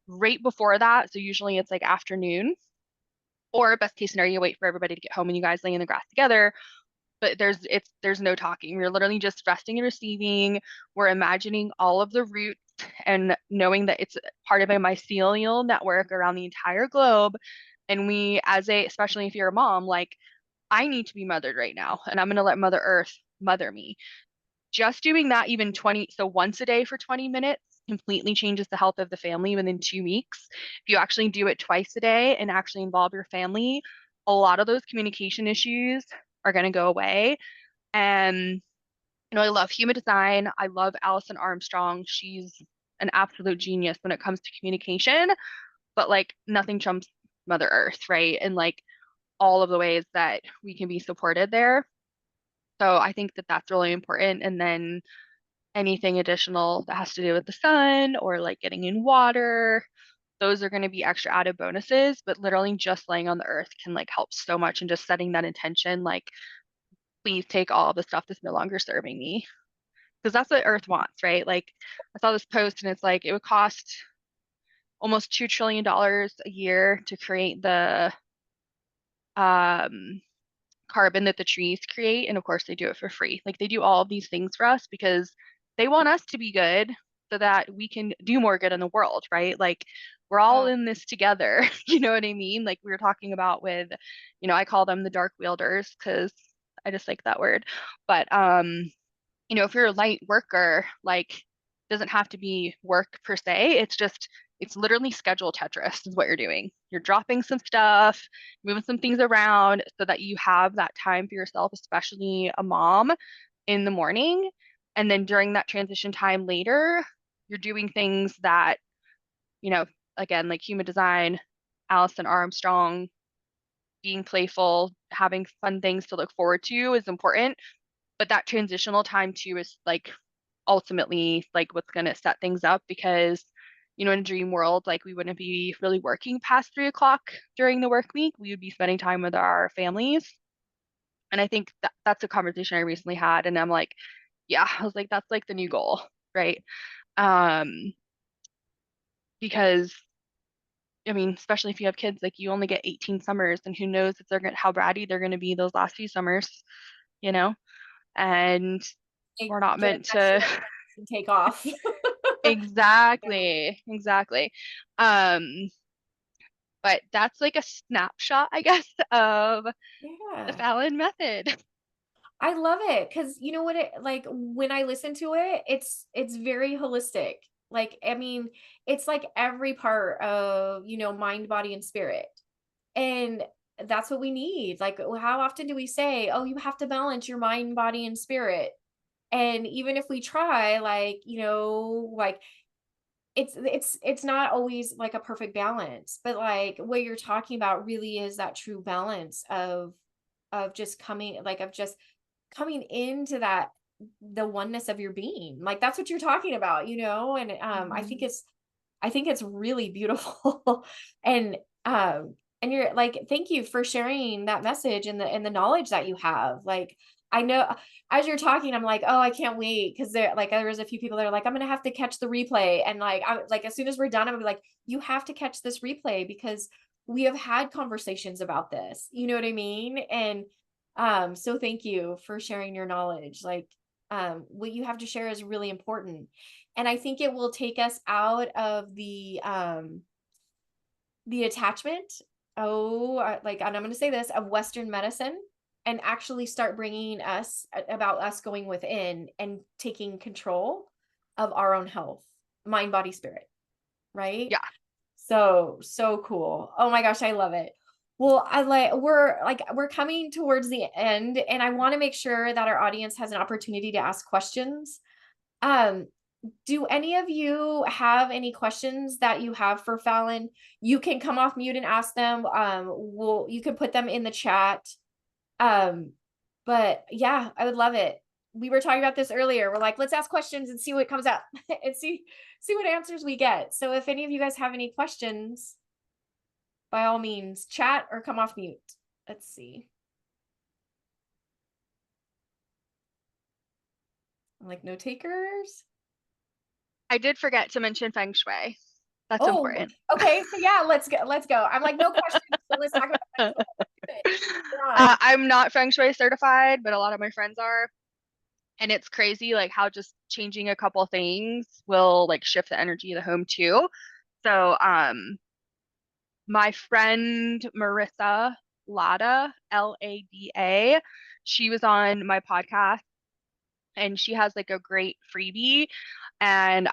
S2: right before that. So usually it's like afternoon, or best case scenario, you wait for everybody to get home and you guys lay in the grass together. But there's no talking. We're literally just resting and receiving. We're imagining all of the roots and knowing that it's part of a mycelial network around the entire globe. And we, as a, especially if you're a mom, like I need to be mothered right now, and I'm going to let Mother Earth mother me. Just doing that, even 20, so once a day for 20 minutes, completely changes the health of the family within 2 weeks. If you actually do it twice a day and actually involve your family, a lot of those communication issues are going to go away. And I love human design. I love Allison Armstrong. She's an absolute genius when it comes to communication, but like nothing trumps Mother Earth, right? And like all of the ways that we can be supported there. So I think that that's really important. And then anything additional that has to do with the sun or like getting in water, those are going to be extra added bonuses. But literally just laying on the earth can like help so much and just setting that intention, like, please take all of the stuff that's no longer serving me. Because that's what Earth wants, right? Like I saw this post and it's like it would cost almost $2 trillion a year to create the um carbon that the trees create. And of course, they do it for free. Like they do all of these things for us because they want us to be good so that we can do more good in the world, right? Like we're all
S1: Yeah.
S2: in this together. You know what I mean? Like we were talking about with, I call them the dark wielders because I just like that word. But if you're a light worker, like doesn't have to be work per se. It's literally schedule Tetris is what you're doing. You're dropping some stuff, moving some things around so that you have that time for yourself, especially a mom in the morning. And then during that transition time later, you're doing things that, you know, again, like human design, Allison Armstrong, being playful, having fun things to look forward to is important. But that transitional time too is like ultimately like what's going to set things up because in a dream world like we wouldn't be really working past 3 o'clock during the work week. We would be spending time with our families. And I think that's a conversation I recently had, and I'm like, yeah, I was like, that's like the new goal, right? um because I mean, especially if you have kids, like you only get 18 summers, and who knows if they're going to how bratty they're going to be those last few summers, you know and
S1: Like,
S2: we're not
S1: get
S2: meant
S1: extra
S2: to.
S1: and take off.
S2: Exactly, exactly. Um, but that's like a snapshot, I guess, of the
S1: Yeah.
S2: Fallon method.
S1: I love it because you know what it like when I listen to it, it's very holistic. Like, I mean, it's like every part of, mind, body, and spirit. And that's what we need. Like, how often do we say, oh, you have to balance your mind, body, and spirit? And even if we try, like, like it's not always like a perfect balance, but like what you're talking about really is that true balance of just coming like of just coming into that the oneness of your being. Like that's what you're talking about, and
S2: Mhm.
S1: I think it's really beautiful. and and you're like, thank you for sharing that message and the knowledge that you have. Like I know as you're talking, I'm like, oh, I can't wait. Cause there was a few people that are like, I'm gonna have to catch the replay. And like I like as soon as we're done, I'm gonna be like, you have to catch this replay because we have had conversations about this. You know what I mean? And so thank you for sharing your knowledge. Like what you have to share is really important. And I think it will take us out of the attachment, like, and I'm going to say this, of Western medicine, and actually start bringing us about us going within and taking control of our own health, mind, body, spirit, right?
S2: Yeah,
S1: So cool. Oh my gosh, I love it. Well, we're coming towards the end, and I want to make sure that our audience has an opportunity to ask questions. Um, do any of you have any questions that you have for Fallon? You can come off mute and ask them. You can put them in the chat. Um, but yeah, I would love it. We were talking about this earlier. We're like, let's ask questions and see what comes up and see what answers we get. So if any of you guys have any questions, by all means, chat or come off mute. Let's see. Like no takers.
S2: I did forget to mention feng shui. That's
S1: Oh,
S2: important.
S1: okay. So yeah, let's go. Let's go. I'm like, no questions. So let's talk about feng shui. Let's do it. We're on.
S2: I'm not feng shui certified, but a lot of my friends are. And it's crazy like how just changing a couple things will like shift the energy of the home too. So my friend Marissa Lada, Lada, she was on my podcast and she has like a great freebie. And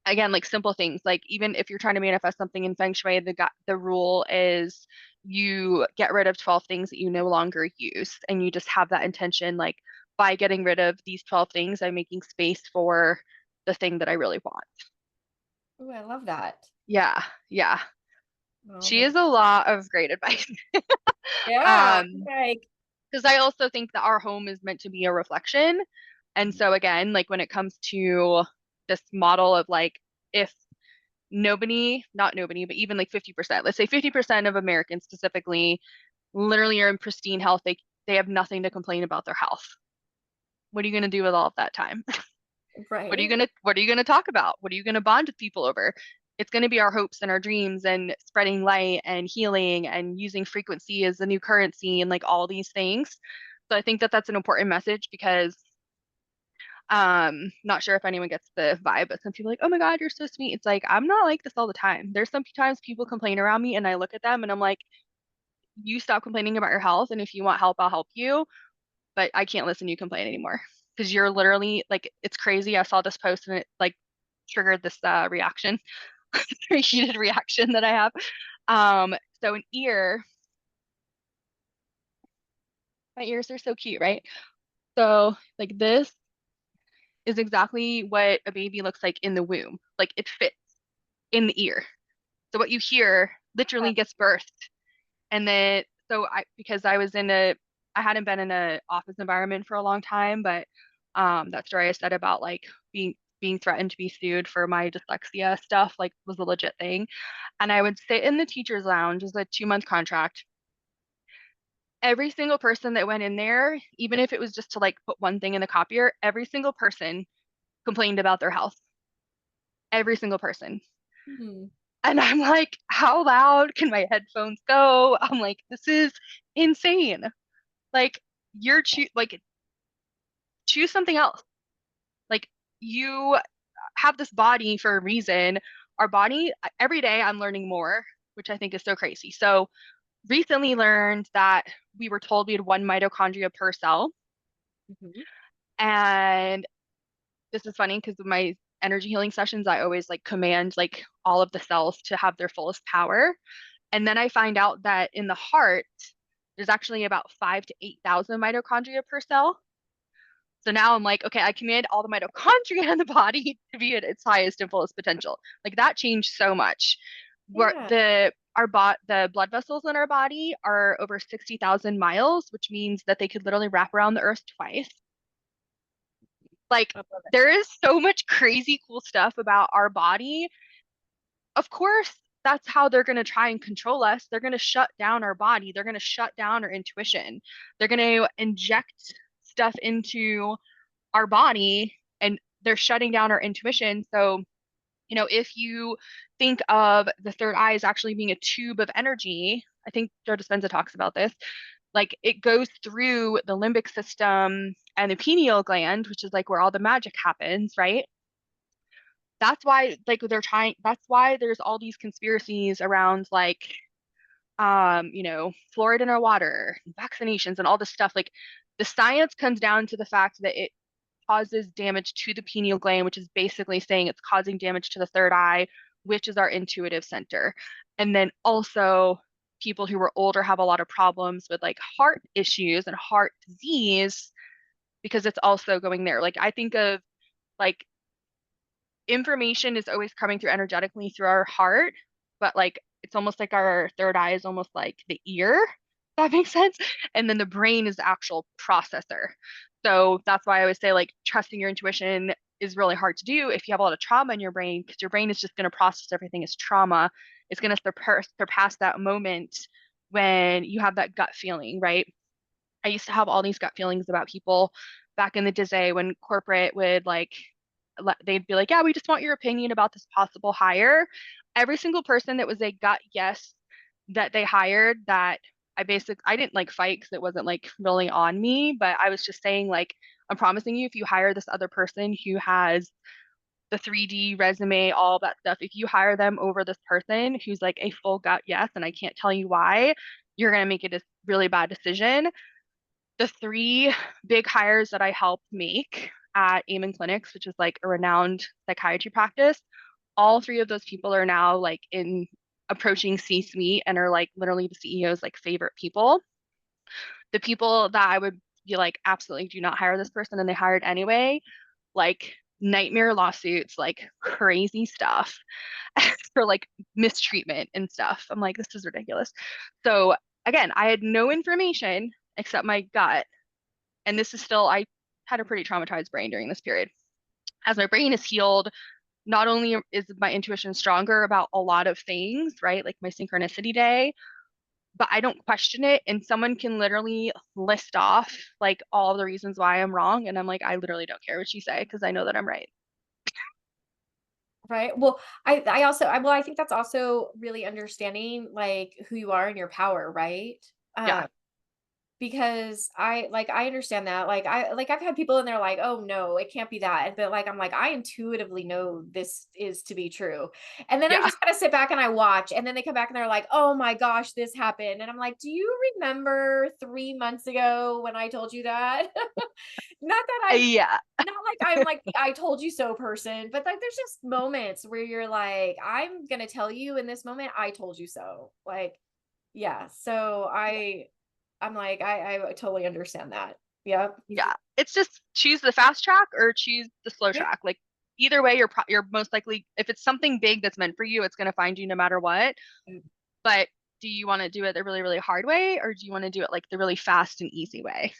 S2: again, like simple things, like even if you're trying to manifest something in Feng Shui, the rule is you get rid of 12 things that you no longer use, and you just have that intention, like by getting rid of these 12 things, I'm making space for the thing that I really want.
S1: Ooh, I love that.
S2: Yeah, yeah.
S1: Well,
S2: She
S1: that's
S2: is a lot of great advice.
S1: yeah.
S2: Um,
S1: Like,
S2: because I also think that our home is meant to be a reflection. And so again, like when it comes to this model of like if nobody, not nobody, but even like 50%, let's say 50% of Americans specifically literally are in pristine health, they have nothing to complain about their health. What are you going to do with all of that time?
S1: right.
S2: What are you going to talk about? What are you going to bond with people over? It's going to be our hopes and our dreams and spreading light and healing and using frequency as the new currency and like all these things. So I think that that's an important message because not sure if anyone gets the vibe, but some people are like, oh my God, you're so sweet. It's like, I'm not like this all the time. There's some times people complain around me and I look at them and I'm like, you stop complaining about your health. And if you want help, I'll help you. But I can't listen to you complain anymore because you're literally like, it's crazy. I saw this post and it like triggered this reaction, very heated reaction that I have. So an ear, my ears are so cute, right? So like this is exactly what a baby looks like in the womb. Like it fits in the ear. So what you hear literally gets birthed. And then so because I hadn't been in a office environment for a long time, but that story I said about like being threatened to be sued for my dyslexia stuff like was a legit thing. And I would sit in the teacher's lounge as a 2 month contract. Every single person that went in there, even if it was just to like put one thing in the copier, every single person complained about their health. Every single person.
S1: Hmm.
S2: And I'm like, how loud can my headphones go? I'm like, this is insane. Like, like choose something else. Like you have this body for a reason. Our body, every day I'm learning more, which I think is so crazy. So recently learned that we were told we had one mitochondria per cell.
S1: Hmm.
S2: And this is funny because with my energy healing sessions, I always like command like all of the cells to have their fullest power. And then I find out that in the heart, there's actually about 5 to 8,000 mitochondria per cell. So now I'm like, okay, I command all the mitochondria in the body to be at its highest and fullest potential. Like that changed so much. Where
S1: Yeah.
S2: the blood vessels in our body are over 60,000 miles, which means that they could literally wrap around the earth twice. Like
S1: I love it.
S2: there is so much crazy cool stuff about our body. Of course, that's how they're going to try and control us. They're going to shut down our body. They're going to shut down our intuition. They're going to inject stuff into our body and they're shutting down our intuition. So, if you think of the third eye as actually being a tube of energy, I think Joe Dispenza talks about this. Like it goes through the limbic system and the pineal gland, which is like where all the magic happens, right? That's why like that's why there's all these conspiracies around like fluoride in our water, vaccinations and all this stuff. Like the science comes down to the fact that it causes damage to the pineal gland, which is basically saying it's causing damage to the third eye, which is our intuitive center. And then also people who are older have a lot of problems with like heart issues and heart disease because it's also going there. Like I think of like information is always coming through energetically through our heart, but like it's almost like our third eye is almost like the ear, if that makes sense. And then the brain is the actual processor. So that's why I always say like trusting your intuition is really hard to do if you have a lot of trauma in your brain, because your brain is just going to process everything as trauma. It's going to surpass that moment when you have that gut feeling, right? I used to have all these gut feelings about people back in the day when corporate would like they'd be like, "Yeah, we just want your opinion about this possible hire." Every single person that was a gut yes that they hired that I didn't like fight because it wasn't like really on me, but I was just saying like, I'm promising you, if you hire this other person who has the 3D resume, all that stuff, if you hire them over this person who's like a full gut yes, and I can't tell you why, you're gonna make it a really bad decision. The three big hires that I helped make at Amen Clinics, which is like a renowned psychiatry practice, all three of those people are now like in approaching C-suite and are like literally the CEO's like favorite people. The people that I would be like, absolutely do not hire this person, and they hired anyway, like nightmare lawsuits, like crazy stuff for like mistreatment and stuff. I'm like, this is ridiculous. So again, I had no information except my gut. And this is still, I had a pretty traumatized brain during this period. As my brain is healed, not only is my intuition stronger about a lot of things, right? Like my synchronicity day, but I don't question it. And someone can literally list off like all the reasons why I'm wrong. And I'm like, I literally don't care what you say because I know that I'm right.
S1: Right. Well, I think that's also really understanding like who you are and your power, right?
S2: Yeah.
S1: Um, because I understand that. I've had people and they're like, "Oh no, it can't be that." But like I'm like, I intuitively know this is to be true. And then I
S2: Yeah.
S1: just kind of sit back and I watch, and then they come back and they're like, "Oh my gosh, this happened." And I'm like, "Do you remember 3 months ago when I told you that?" Not that I
S2: Yeah.
S1: not like I'm like the I told you so person, but like there's just moments where you're like, I'm gonna tell you in this moment, I told you so. Like, yeah. So I'm like, I totally understand that. Yep.
S2: Yeah. It's just choose the fast track or choose the slow
S1: Yep.
S2: track. Like either way, you're most likely, if it's something big that's meant for you, it's going to find you no matter what. But do you want to do it the really, really hard way, or do you want to do it like the really fast and easy way?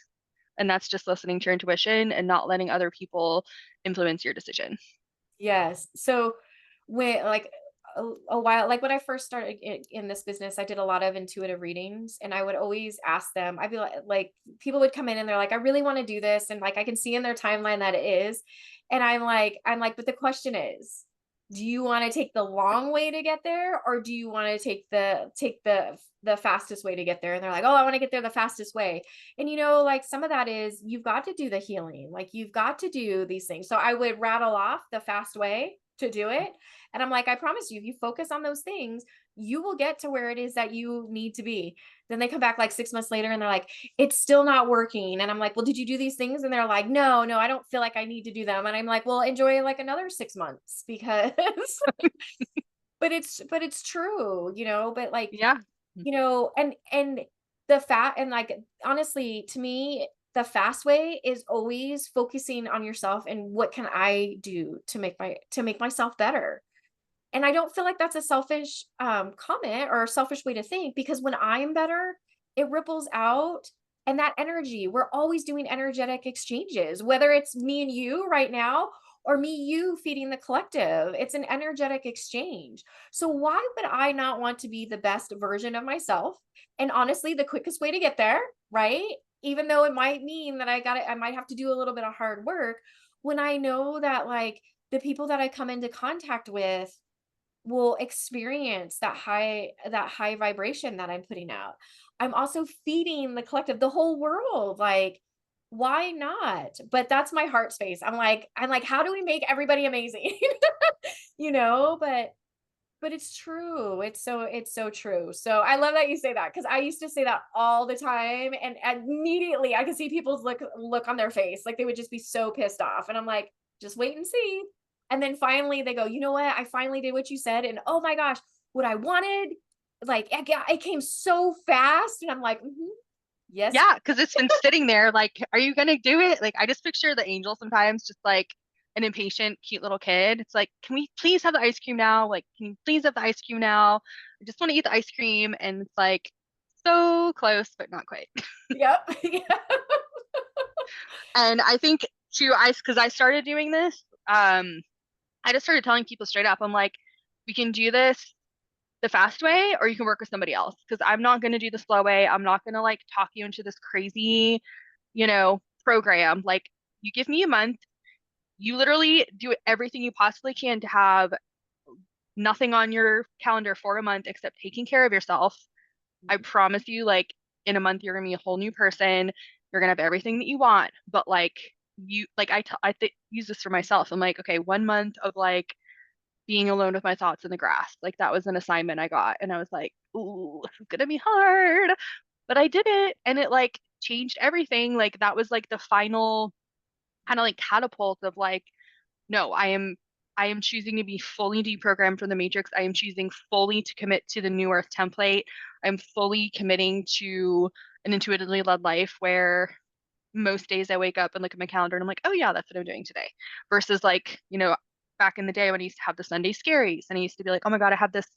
S2: And that's just listening to your intuition and not letting other people influence your decision.
S1: Yes. So when like a while like when I first started in this business, I did a lot of intuitive readings, and I would always ask them. I'd be like people would come in and they're like, I really want to do this, and like I can see in their timeline that it is. And I'm like, but the question is, do you want to take the long way to get there, or do you want to take the fastest way to get there? And they're like, oh, I want to get there the fastest way. And like some of that is you've got to do the healing, like you've got to do these things. So I would rattle off the fast way to do it. And I'm like, I promise you, if you focus on those things, you will get to where it is that you need to be. Then they come back like 6 months later and they're like, it's still not working. And I'm like, well, did you do these things? And they're like, no, no, I don't feel like I need to do them. And I'm like, well, enjoy like another 6 months because, but it's true, but like,
S2: Yeah.
S1: and the fat and like honestly to me the fast way is always focusing on yourself and what can I do to make myself better. And I don't feel like that's a selfish comment or a selfish way to think, because when I'm better, it ripples out. And that energy, we're always doing energetic exchanges, whether it's me and you right now or me, you feeding the collective. It's an energetic exchange. So why would I not want to be the best version of myself? And honestly, the quickest way to get there, right? Even though it might mean that I might have to do a little bit of hard work, when I know that like the people that I come into contact with will experience that high vibration that I'm putting out. I'm also feeding the collective, the whole world. Like, why not? But that's my heart space. I'm like, how do we make everybody amazing? But it's true. It's so true. So I love that you say that, because I used to say that all the time, and immediately I could see people's look on their face. Like they would just be so pissed off. And I'm like, just wait and see. And then finally they go, you know what? I finally did what you said. And oh my gosh, what I wanted, like it came so fast. And I'm like, yes.
S2: Yeah, because it's been sitting there. Like, are you gonna do it? Like, I just picture the angel sometimes, just like an impatient, cute little kid. It's like, can we please have the ice cream now? Like, can you please have the ice cream now? I just want to eat the ice cream. And it's like so close, but not quite.
S1: Yep. Yeah.
S2: And I think too, because I started doing this, I just started telling people straight up, I'm like, we can do this the fast way, or you can work with somebody else. Because I'm not going to do the slow way. I'm not going to like talk you into this crazy, program. Like, you give me a month, you literally do everything you possibly can to have nothing on your calendar for a month except taking care of yourself. I promise you, like, in a month you're gonna be a whole new person. You're gonna have everything that you want, but like you like use this for myself. I'm like, okay, 1 month of like being alone with my thoughts in the grass. Like that was an assignment I got, and I was like, ooh, this is gonna be hard, but I did it, and it like changed everything. Like that was like the final kind of like catapult of like, no, I am choosing to be fully deprogrammed from the matrix. I am choosing fully to commit to the new earth template. I'm fully committing to an intuitively led life where most days I wake up and look at my calendar and I'm like, oh yeah, that's what I'm doing today. Versus like, back in the day when I used to have the Sunday scaries and I used to be like, oh my God, I have this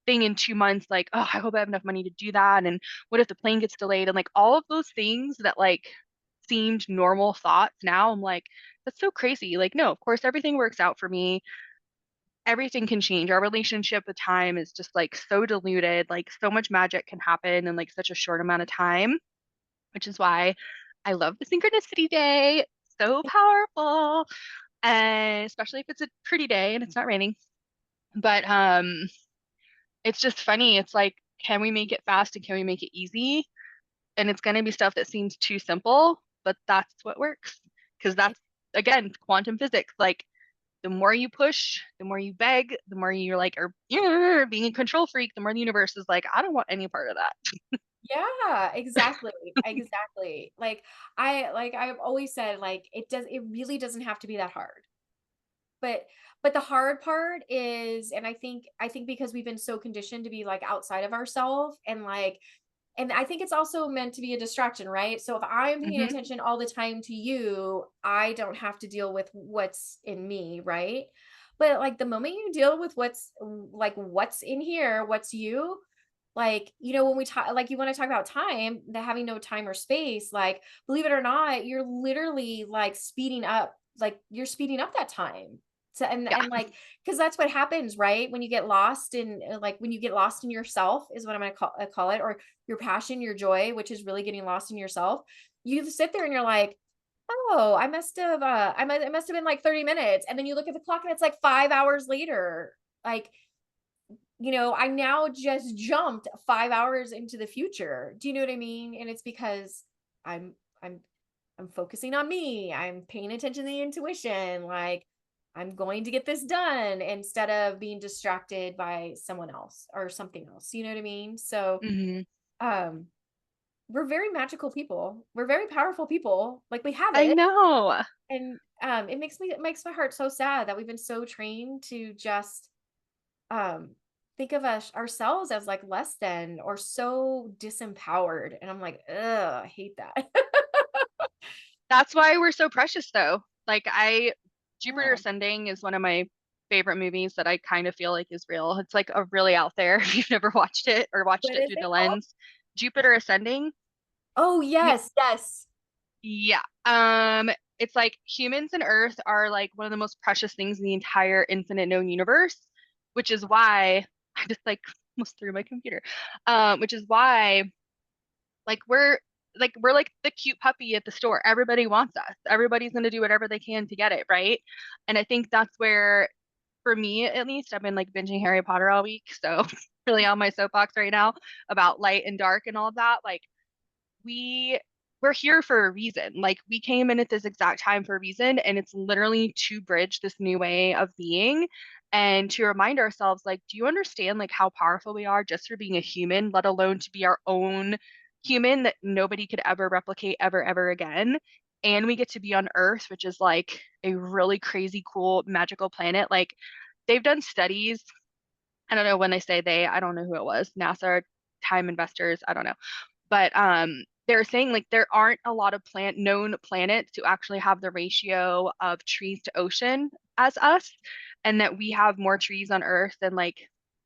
S2: thing in 2 months. Like, oh, I hope I have enough money to do that. And what if the plane gets delayed? And like all of those things that like seemed normal thoughts now, I'm like, that's so crazy. Like, no, of course, everything works out for me. Everything can change. Our relationship with time is just like so diluted. Like, so much magic can happen in like such a short amount of time, which is why I love the synchronicity day. So powerful. And especially if it's a pretty day and it's not raining. But it's just funny. It's like, can we make it fast and can we make it easy? And it's going to be stuff that seems too simple, but that's what works. Because that's, again, quantum physics. Like, the more you push, the more you beg, the more you're like, or being a control freak, the more the universe is like, I don't want any part of that.
S1: Yeah, exactly. Exactly. I've always said, like, it really doesn't have to be that hard. But the hard part is, and I think because we've been so conditioned to be like outside of ourselves, and I think it's also meant to be a distraction, right? So if I'm paying
S2: Hmm.
S1: attention all the time to you, I don't have to deal with what's in me, right? But like the moment you deal with what's in here, what's you, like, when we talk, like, you want to talk about time, the having no time or space, like, believe it or not, you're literally like you're speeding up that time. So,
S2: Yeah.
S1: like, because that's what happens, right? When you get lost in, like, when you get lost in yourself is what I'm going to call it, or your passion, your joy, which is really getting lost in yourself. You sit there and you're like, oh, it must have been like 30 minutes. And then you look at the clock and it's like 5 hours later. Like, I now just jumped 5 hours into the future. Do you know what I mean? And it's because I'm I'm I'm focusing on me. I'm paying attention to the intuition. Like, I'm going to get this done instead of being distracted by someone else or something else. You know what I mean? So,
S2: Hmm.
S1: um, we're very magical people. We're very powerful people. Like, we have
S2: I
S1: it.
S2: know.
S1: And it makes my heart so sad that we've been so trained to just think of us ourselves as like less than or so disempowered. And I'm like, ugh, I hate that.
S2: That's why we're so precious, though. Like, Jupiter
S1: Yeah.
S2: Ascending is one of my favorite movies that I kind of feel like is real. It's like a really out there if you've never watched it or watched
S1: What
S2: it
S1: is
S2: through
S1: it
S2: the
S1: called?
S2: lens. Jupiter Ascending.
S1: Oh,
S2: You,
S1: yes, yes.
S2: yeah. It's like humans and Earth are like one of the most precious things in the entire infinite known universe, which is why I just like almost threw my computer. Which is why like we're like the cute puppy at the store. Everybody wants us. Everybody's going to do whatever they can to get it, right? And I think that's where, for me at least, I've been like binging Harry Potter all week, so really on my soapbox right now about light and dark and all of that. Like we we're here for a reason. Like we came in at this exact time for a reason, and it's literally to bridge this new way of being and to remind ourselves, like, do you understand like how powerful we are just for being a human, let alone to be our own human that nobody could ever replicate ever, ever again. And we get to be on Earth, which is like a really crazy, cool, magical planet. Like they've done studies. I don't know when they say they, I don't know who it was, NASA, time investors, I don't know, but they're saying like there aren't a lot of known planets to actually have the ratio of trees to ocean as us, and that we have more trees on Earth than like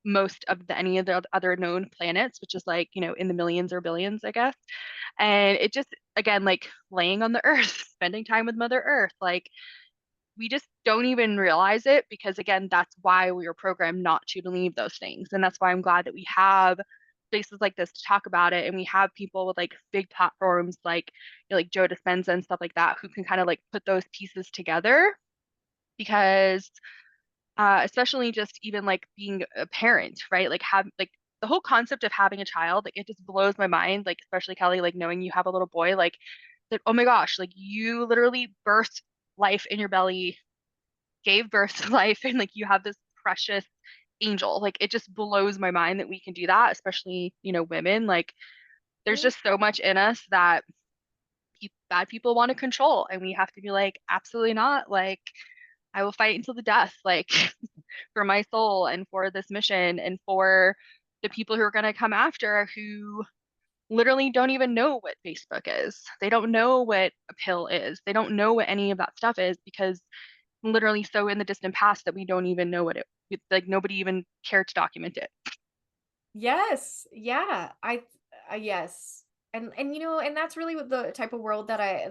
S2: most of any of the other known planets, which is like, in the millions or billions, I guess. And it just, again, like laying on the earth, spending time with Mother Earth, like we just don't even realize it because again, that's why we were programmed not to believe those things. And that's why I'm glad that we have places like this to talk about it, and we have people with like big platforms like like Joe Dispenza and stuff like that who can kind of like put those pieces together. Because especially just even like being a parent, right? Like have like the whole concept of having a child, like it just blows my mind, like especially Kelly, like knowing you have a little boy, like oh my gosh, like you literally birthed life in your belly, gave birth to life, and like you have this precious angel. Like it just blows my mind that we can do that, especially, women. Like there's
S1: Mm.
S2: just so much in us that bad people want to control, and we have to be like, absolutely not. Like I will fight until the death, like for my soul and for this mission and for the people who are going to come after who literally don't even know what Facebook is. They don't know what a pill is. They don't know what any of that stuff is because literally so in the distant past that we don't even know like nobody even cared to document it.
S1: Yes. Yeah. Yes. And and that's really what the type of world that I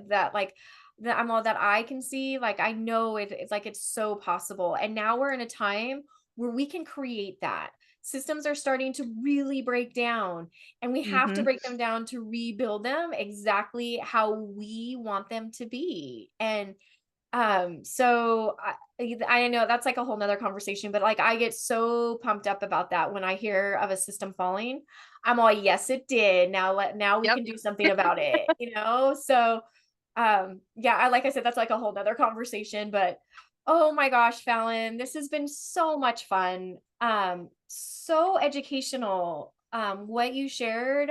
S1: can see. Like I know it's like it's so possible. And now we're in a time where we can create that. Systems are starting to really break down, and we have to
S2: Hmm.
S1: break them down to rebuild them exactly how we want them to be. And so I know that's like a whole nother conversation, but like I get so pumped up about that when I hear of a system falling. I'm all, yes, it did. Now we
S2: Yep.
S1: can do something about it, you know? So yeah, like I said, that's like a whole nother conversation, but oh my gosh, Fallon, this has been so much fun. So educational. What you shared,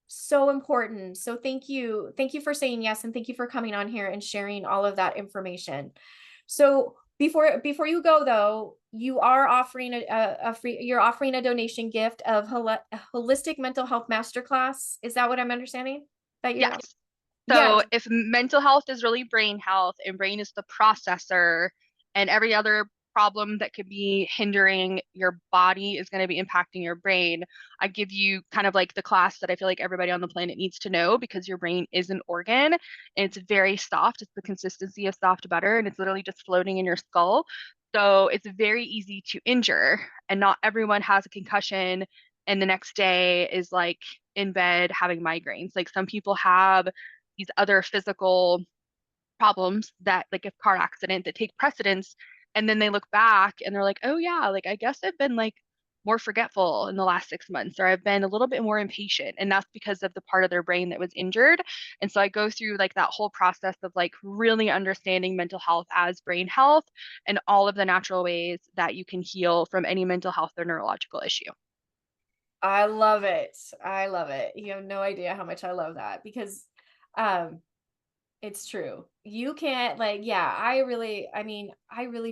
S1: so important. So thank you. Thank you for saying yes, and thank you for coming on here and sharing all of that information. So before you go though, you are offering a free you're offering a donation gift of holistic mental health masterclass. Is that what I'm understanding? That you're
S2: Yes.
S1: Yes.
S2: So if mental health is really brain health and brain is the processor and every other problem that could be hindering your body is going to be impacting your brain, I give you kind of like the class that I feel like everybody on the planet needs to know because your brain is an organ and it's very soft. It's the consistency of soft butter and it's literally just floating in your skull. So it's very easy to injure and not everyone has a concussion and the next day is like in bed having migraines. Like some people have these other physical problems that like a car accident that take precedence and then they look back and they're like, oh yeah, like I guess I've been like more forgetful in the last 6 months or I've been a little bit more impatient and that's because of the part of their brain that was injured. And so I go through like that whole process of like really understanding mental health as brain health and all of the natural ways that you can heal from any mental health or neurological issue.
S1: I love it. I love it. You have no idea how much I love that because um it's true. You can't like yeah, I really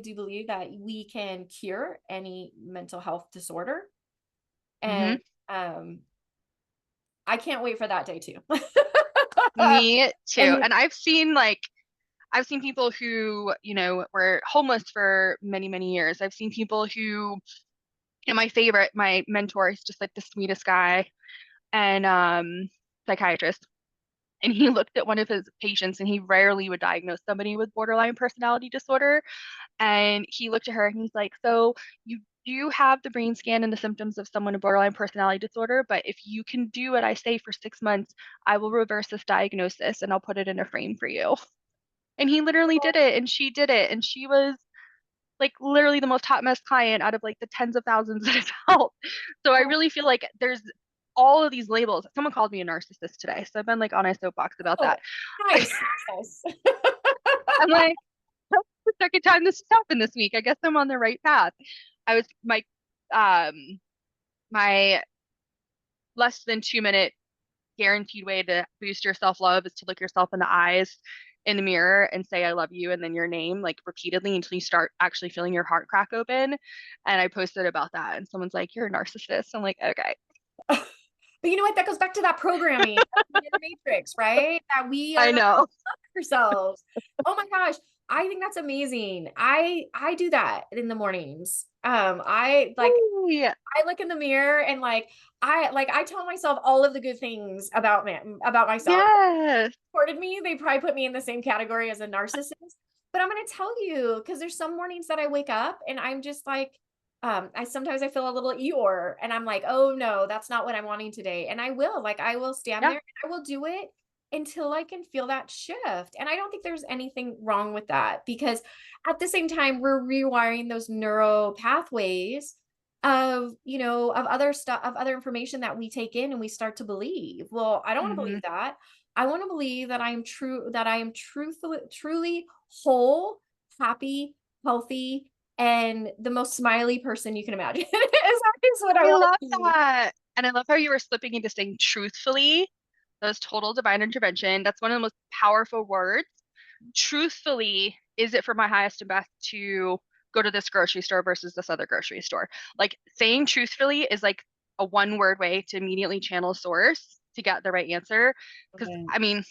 S1: do believe that we can cure any mental health disorder,
S2: Hmm.
S1: and um I can't wait for that day too.
S2: Me too.
S1: And
S2: And I've seen people who, were homeless for many, many years. I've seen people who, my favorite, my mentor is just like the sweetest guy and psychiatrist. And he looked at one of his patients and he rarely would diagnose somebody with borderline personality disorder. And he looked at her and he's like, so you do have the brain scan and the symptoms of someone with borderline personality disorder, but if you can do what I say for 6 months, I will reverse this diagnosis and I'll put it in a frame for you. And he literally did it and she did it. And she was like literally the most hot mess client out of like the tens of thousands that have helped. So I
S1: oh,
S2: really feel like there's all of these labels. Someone called me a narcissist today. So I've been like on a soapbox about that.
S1: oh, nice. Nice.
S2: I'm like, that's the second time this has happened this week. I guess I'm on the right path. I was um my less than 2 minute guaranteed way to boost your self-love is to look yourself in the eyes in the mirror and say I love you and then your name like repeatedly until you start actually feeling your heart crack open. And I posted about that and someone's like, you're a narcissist. I'm like, okay.
S1: But you know what? That goes back to that programming, in the matrix, right? That we are
S2: I
S1: not
S2: know.
S1: ourselves. Oh my gosh. I think that's amazing. I do that in the mornings.
S2: Yeah.
S1: I look in the mirror and I tell myself all of the good things about myself.
S2: Yes.
S1: Supported me, they probably put me in the same category as a narcissist. But I'm gonna tell you, because there's some mornings that I wake up and I'm just like, I feel a little Eeyore and I'm like, oh no, that's not what I'm wanting today. And I will stand
S2: Yeah.
S1: there and I will do it until I can feel that shift. And I don't think there's anything wrong with that because at the same time, we're rewiring those neural pathways of, of other stuff, of other information that we take in and we start to believe. Well, I don't want to
S2: Hmm.
S1: believe that. I want to believe that I am truly whole, happy, healthy, and the most smiley person you can imagine. Is what I
S2: I
S1: want to
S2: love
S1: be.
S2: that. And I love how you were slipping into saying truthfully. Those total divine intervention. That's one of the most powerful words. Truthfully, is it for my highest and best to go to this grocery store versus this other grocery store? Like saying truthfully is like a one word way to immediately channel source to get the right answer. Because
S1: Okay.
S2: I mean,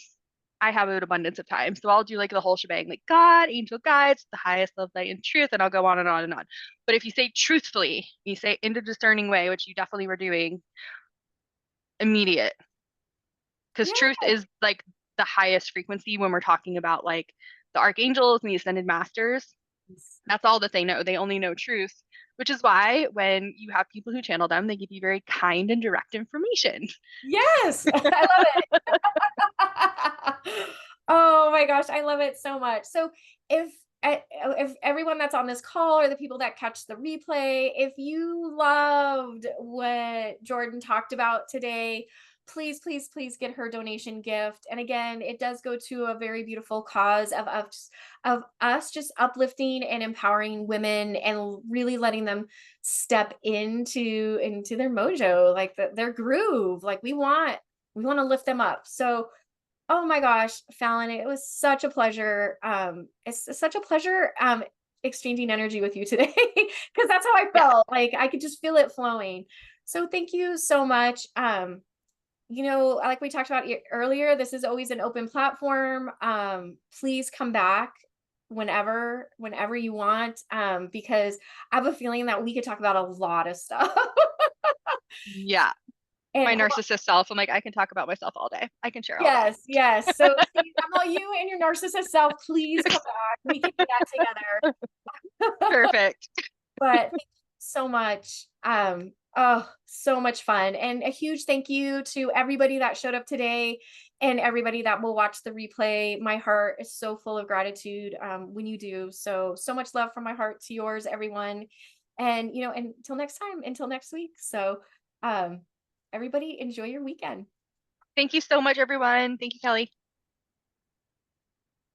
S2: I have an abundance of time. So I'll do like the whole shebang, like God, angel guides, the highest love, light, and truth, and I'll go on and on and on. But if you say truthfully, you say in a discerning way, which you definitely were doing, immediate. Because
S1: Yeah.
S2: truth is like the highest frequency when we're talking about like the archangels and the ascended masters. That's all that they know. They only know truth, which is why when you have people who channel them, they give you very kind and direct information.
S1: Yes. I love it. Oh my gosh, I love it so much. So if if everyone that's on this call or the people that catch the replay, if you loved what Jordan talked about today, please, please, please get her donation gift. And again, it does go to a very beautiful cause of us just uplifting and empowering women and really letting them step into their mojo, like their groove. Like we want to lift them up. So, oh my gosh, Fallon, it was such a pleasure. It's such a pleasure exchanging energy with you today because that's how I
S2: Yes.
S1: felt. Like I could just feel it flowing. So thank you so much. Like we talked about earlier, this is always an open platform. Please come back whenever you want, because I have a feeling that we could talk about a lot of stuff.
S2: Yeah.
S1: And
S2: My narcissist self, I'm like, I can talk about myself all day. I can share all day.
S1: yes, yes. So see, about you and your narcissist self, please come back. We can do that together.
S2: Perfect.
S1: But thank you so much. Oh, so much fun. And a huge thank you to everybody that showed up today and everybody that will watch the replay. My heart is so full of gratitude when you do. So much love from my heart to yours, everyone. And until next time, until next week. So um everybody enjoy your weekend.
S2: Thank you so much, everyone. Thank you, Kelly.